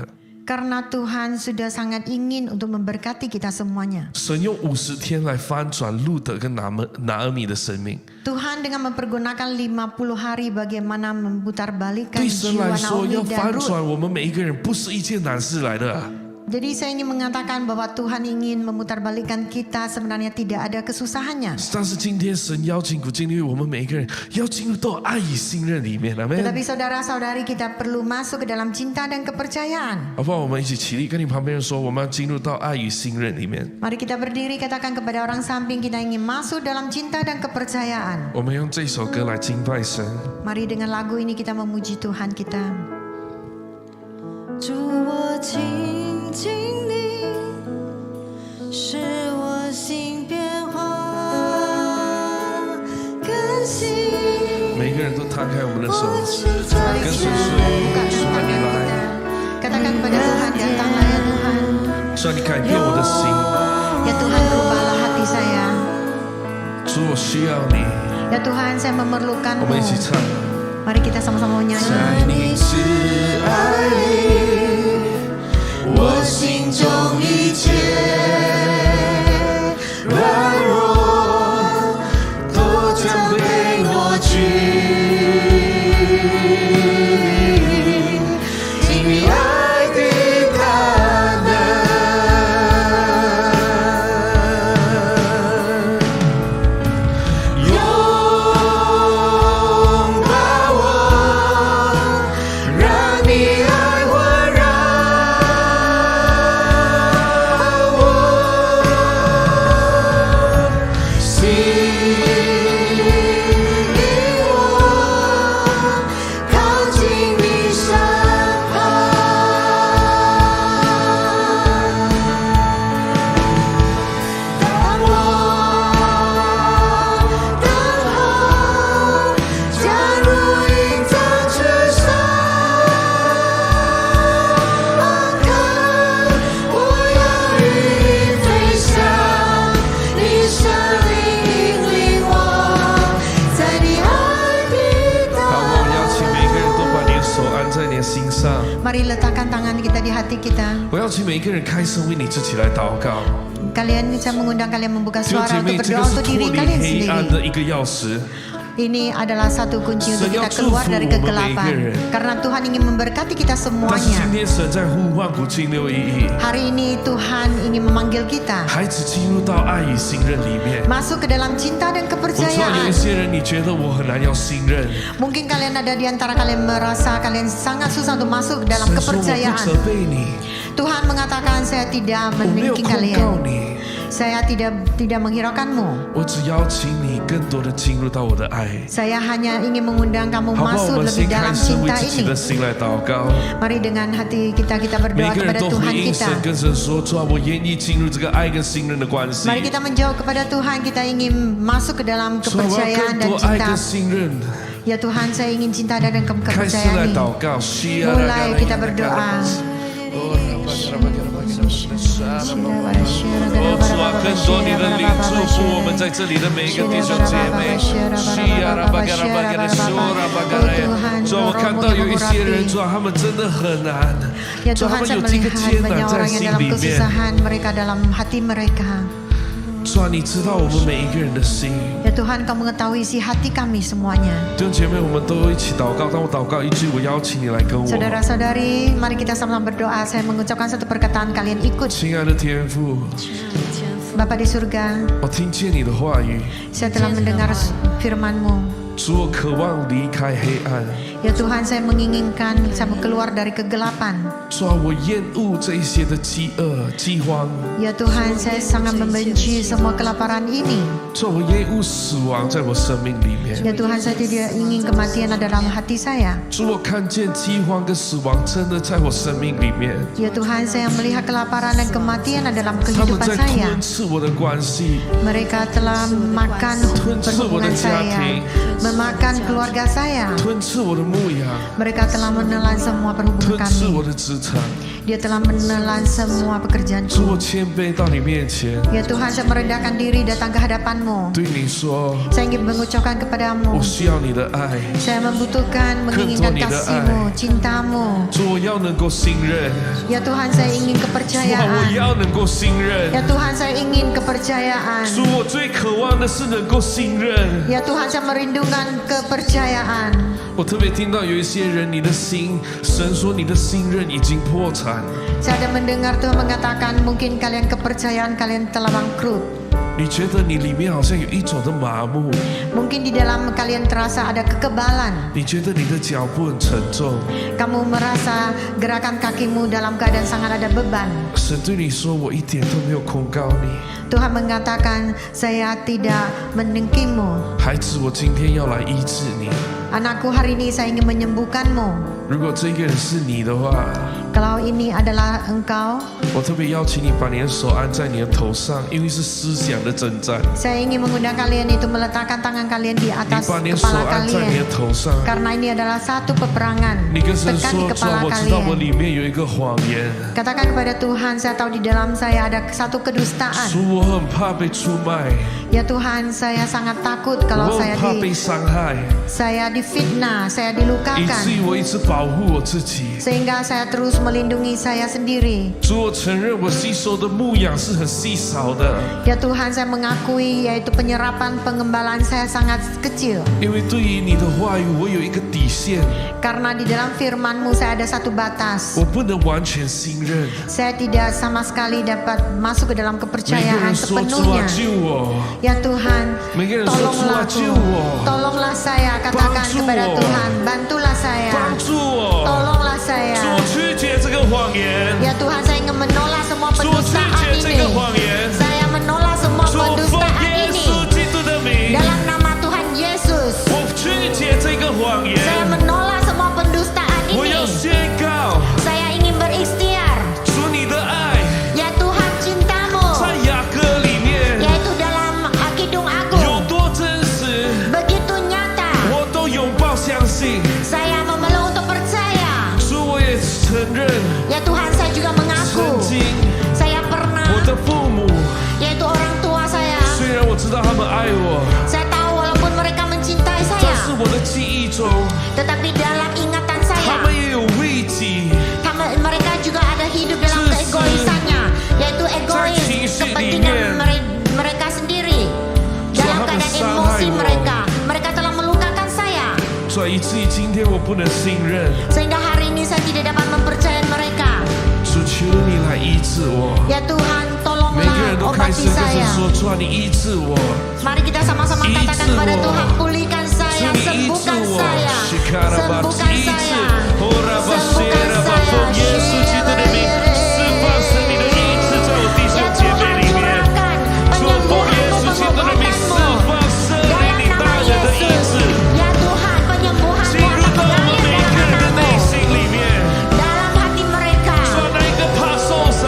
Karena Tuhan sudah sangat ingin untuk memberkati kita semuanya. 神用50天来翻转路德跟拿俄米的生命。 Tuhan dengan mempergunakan 50 hari bagaimana memutarbalikkan 对神 jiwa 来说，要 Naomi 翻 dan 转 Ruth. 我们每一个人不是一件难事来的。 Jadi saya ingin mengatakan bahwa Tuhan ingin memutarbalikkan kita sebenarnya tidak ada kesusahannya. 但是今天神邀请古今六义，我们每一个人要进入到爱与信任里面，阿门。 Tetapi saudara-saudari kita perlu masuk ke dalam cinta dan kepercayaan. 好不好？我们一起起立，跟你旁边人说，我们要进入到爱与信任里面。 Mari kita berdiri katakan kepada orang samping kita ingin masuk dalam cinta dan kepercayaan. 我们用这首歌来敬拜神。 Mari dengan lagu ini kita memuji Tuhan kita. 主，我亲近你，使我心变化更新。每个人都摊开我们的手， Mari 跟神 kita 说： buka 主啊，你 tangan 来， kita. Katakan kepada Tuhan, datanglah ya Tuhan. 主啊，你改变我的心， Ya Tuhan, rubahlah hati saya. 主，我需要你。 Ya Tuhan, saya memerlukanmu. 我们一起唱。Mari kita sama-sama menyanyi. 在你慈爱里，我心中一切软弱都将被挪去，因你爱的大能，拥抱我，让你爱环绕我，吸引我靠近你身旁。当我等候，加入隐藏之上，我要与你飞翔，你生命引领我，在你爱的大好，我邀请每一个人都把你的手按在你的心上。 Mari letakkan tangan kita di hati kita. 我邀请每一个人开声为你自己来祷告。 Kalian, saya mengundang kalian membuka 弟兄 suara 姐妹， untuk 这个 berdoa 是 untuk 脱 diri 离 kalian 黑暗 sendiri. 的一个钥匙。 Ini adalah satu kunci untuk kita Saya keluar dari祝福我们每一个 kegelapan. 人。 Karena Tuhan ingin memberkati kita 但是今 semuanya. 天神在呼唤古今611， Hari ini Tuhan ingin memanggil kita 孩子进入到爱与信任里面。 masuk ke dalam cinta dan 我知道有 kepercayaan. 一些人，你觉得我很难要信任， Mungkin kalian ada di antara kalian merasa kalian sangat susah untuk masuk ke dalam 神说我不责 kepercayaan. 备你， Tuhan mengatakan saya tidak 我没有 meninggi 控告 kalian. 你， Saya tidak menghiraukanmu. 我只邀请你更多的进入到我的爱。 Saya hanya ingin mengundang kamu 好不好？我 masuk 们 lebih 先开 dalam 声为 cinta 自己 ini. 的心来祷告。 Mari dengan hati kita 每 berdoa 个人 kepada 都 Tuhan 回应 kita. 神，跟神说：主啊，我愿意进入这个爱跟信任的关系。 Mari kita menjawab kepada Tuhan, kita ingin masuk ke dalam 主啊，我要 kepercayaan 更 dan 多爱 cinta. 跟信任。 Ya Tuhan, saya ingin cinta dan 开始 kepercayaan 来 ini. 祷告。 Mulai kita berdoa. 哦，主啊，更多你的灵祝福我们在这里的每一个弟兄姐妹。主啊，我看到有一些人，主啊，他们真的很难， Ya 主啊，他 Tuhan, 们 saya 有这个 melihat 艰 banyak 难在 orang yang 心 dalam 里面。 kesusahan mereka dalam hati mereka. 主啊，你知道我们每一个人的心。 Ya Tuhan, Kau mengetahui isi hati kami semuanya. 弟兄姐妹，我们都一起祷告。当我祷告一句，我邀请你来跟我。 Saudara-saudari, mari kita sama-sama berdoa. Saya mengucapkan satu perkataan, kalian ikut. 亲爱的天父， Bapa di surga, 我听见你的话语， saya telah mendengar firman-Mu. 主，我渴望离开黑暗。 Ya Tuhan, saya menginginkan saya keluar dari kegelapan. 主啊，我厌恶这一些的饥饿、饥荒。 Ya Tuhan, saya sangat membenci semua kelaparan ini. 主啊，我厌恶死亡在我生命里面。 Ya Tuhan, saya tidak ingin kematian ada dalam hati saya. 主，我看见饥荒跟死亡真的在我生命里面， Ya Tuhan, saya melihat kelaparan dan kematian ada dalam 他们 kehidupan 在 saya. 吞噬我的关系， Mereka telah makan perhubungan saya, memakan keluarga saya. 吞噬我的牧养， Mereka telah menelan semua perhubungan 吞噬我 kami. 的职场。 Dia telah menelan semua 主， pekerjaanku. 我谦卑到你面前， Ya Tuhan, saya merendahkan diri datang ke hadapan-Mu. 对你说， Saya ingin mengucapkan kepadamu, 我需要你的爱。 saya membutuhkan, menginginkan kasih-Mu, cinta-Mu. 主，我要能够信任。 Ya Tuhan, saya ingin 主啊，我 kepercayaan. 要能够信任。 Ya Tuhan, saya ingin kepercayaan. 主，我最渴望的是能够信任。 Ya Tuhan, saya merindukan kepercayaan. 我特别听到有一些人，你的心，神说你的信任已经破产。 Saya ada mendengar Tuhan mengatakan mungkin kalian kepercayaan kalian telah bangkrut. 你觉得你里面好像有一种的麻木， Mungkin di dalam kalian terasa ada kekebalan. 你觉得你的脚步很沉重。 Kamu merasa gerakan kakimu dalam keadaan sangat ada beban. 神对你说：“我一点都没有控告你， Tuhan mengatakan, saya tidak mendengkimu. 孩子，我今天要来医治你。 Anakku, hari ini saya ingin menyembuhkanmu. 如果这个人是你的话， Kalau ini adalah engkau, 我特别邀请你把你的手按在你的头上，因为是思想的征战。 saya ingin mengundang kalian itu meletakkan tangan kalian di 你 atas 把你的手 kepala 按在你的 kalian. 头上， Karena ini adalah satu peperangan. 你跟神 Tekan di 说：主啊， kepala 我知道我 kalian. 里面有一个谎言， Katakan kepada Tuhan, saya tahu di dalam saya ada satu kedustaan. 主我很怕被出卖， Ya Tuhan, saya sangat takut kalau 我很怕被伤害， saya difitnah, saya 以至 dilukakan. 于我一直保护我自己。 Sehingga saya terus melindungi saya sendiri. 主，我承认我吸收的牧养是很稀少的， Ya Tuhan, saya mengakui yaitu penyerapan pengembalaan saya sangat kecil. 因为对于你的话语，我有一个底线， Karena di dalam firman-Mu saya ada satu batas. 我不能完全信任。 Saya tidak sama sekali dapat masuk ke dalam 每个 kepercayaan 人说：主啊， sepenuhnya. 救我！ Ya Tuhan, 每个人说：主 tolonglah 啊， aku. 救我！ Tolonglah saya, katakan Bantu kepada 我. Tuhan, bantulah saya. 帮助我！ Tolonglah saya. 主，我拒绝这个谎言。 Ya Tuhan, saya ingin menolak semua 主，我拒 pendustaan 绝这 ini. 个谎言。 Saya menolak semua 主，奉 pendustaan 耶 ini. 稣基督的名， Dalam nama Tuhan Yesus, 我拒绝这个谎言。 saya menolak semua pendustaan 我要 ini. 宣告， Saya ingin berikhtiar. 主你的爱 Ya Tuhan, cintamu, 在雅歌里面 yaitu dalam Kidung 有 Agung, 多真实， begitu nyata. 我都拥抱相信。 Saya memeluk untuk percaya. 主，我也承认， Ya Tuhan, saya juga 曾 mengaku. 经 Saya pernah, 我的父母， yaitu orang tua saya. 虽然我知道他们爱我， Saya tahu walaupun mereka mencintai 但 saya, 是我的记忆中， tetapi dalam ingatan 他 saya, 们也有危机， mereka juga ada hidup dalam 自私 keegoisannya, yaitu 在 egois, 情绪里 kepentingan 面。 mereka sendiri. Dalam 他们 keadaan 伤害 emosi 我。 mereka telah melukakan saya. 所以以至于今天我不能信任。 Sehingga hari ini saya tidak dapat mempercayai mereka. 主，求你来医治我。 Ya Tuhan, 每个人 tolonglah 都开始 obati 跟神 saya. 说：主啊，你医治我， Mari kita sama-sama 医治 katakan kepada 我。 Tuhan, pulihkan 主 saya, 你医治 sembuhkan 我， saya, 西卡拉巴 sembuhkan 医治 saya,，哦拉巴谢 sembuhkan 拉巴， saya. 奉耶稣基督的名，释放神你的医治在我弟兄 Ya 姐妹 Tuhan, 里面。 curahkan 主，奉耶 penyembuhanmu, 稣基督的名，释 pengobatanmu. 放圣灵 Dalam 你 nama 大人的医 Yesus, 治， ya Tuhan, penyembuhanmu 进入 akan 到我们 mengalir 每 dalam 个人的内 hatimu, 心里面。 dalam hati mereka, 说那一个怕受伤，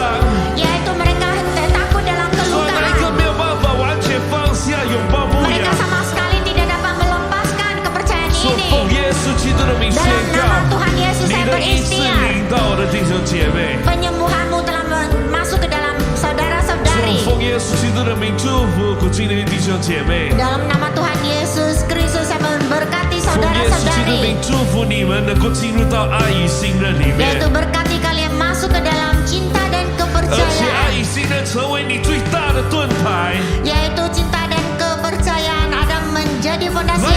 yaitu mereka takut dalam 说那一个 kelukaan. 没有办法完全放下拥抱牧 Mereka 养。 sama sekali tidak dapat melepaskan kepercayaan 说奉 ini. 耶稣基督的名宣 Dalam 告 nama，Tuhan Yesus 你 saya 的医治 berikhtiar. 临到我的弟兄姐妹。 Penyembuhanmu telah masuk ke dalam 说 saudara-saudari. 奉耶稣基督的名祝福古今的弟兄姐妹。 Dalam nama Tuhan Yesus Kristus saya memberkati 奉耶稣基督的名 saudara-saudari. 祝福你们能够进入到爱与信任里面 Yaitu，berkati kalian masuk ke dalam cinta dan 而且爱 kepercayaan. 与信任成为你最大的盾牌， Yaitu cinta dan kepercayaan ada menjadi fondasi 让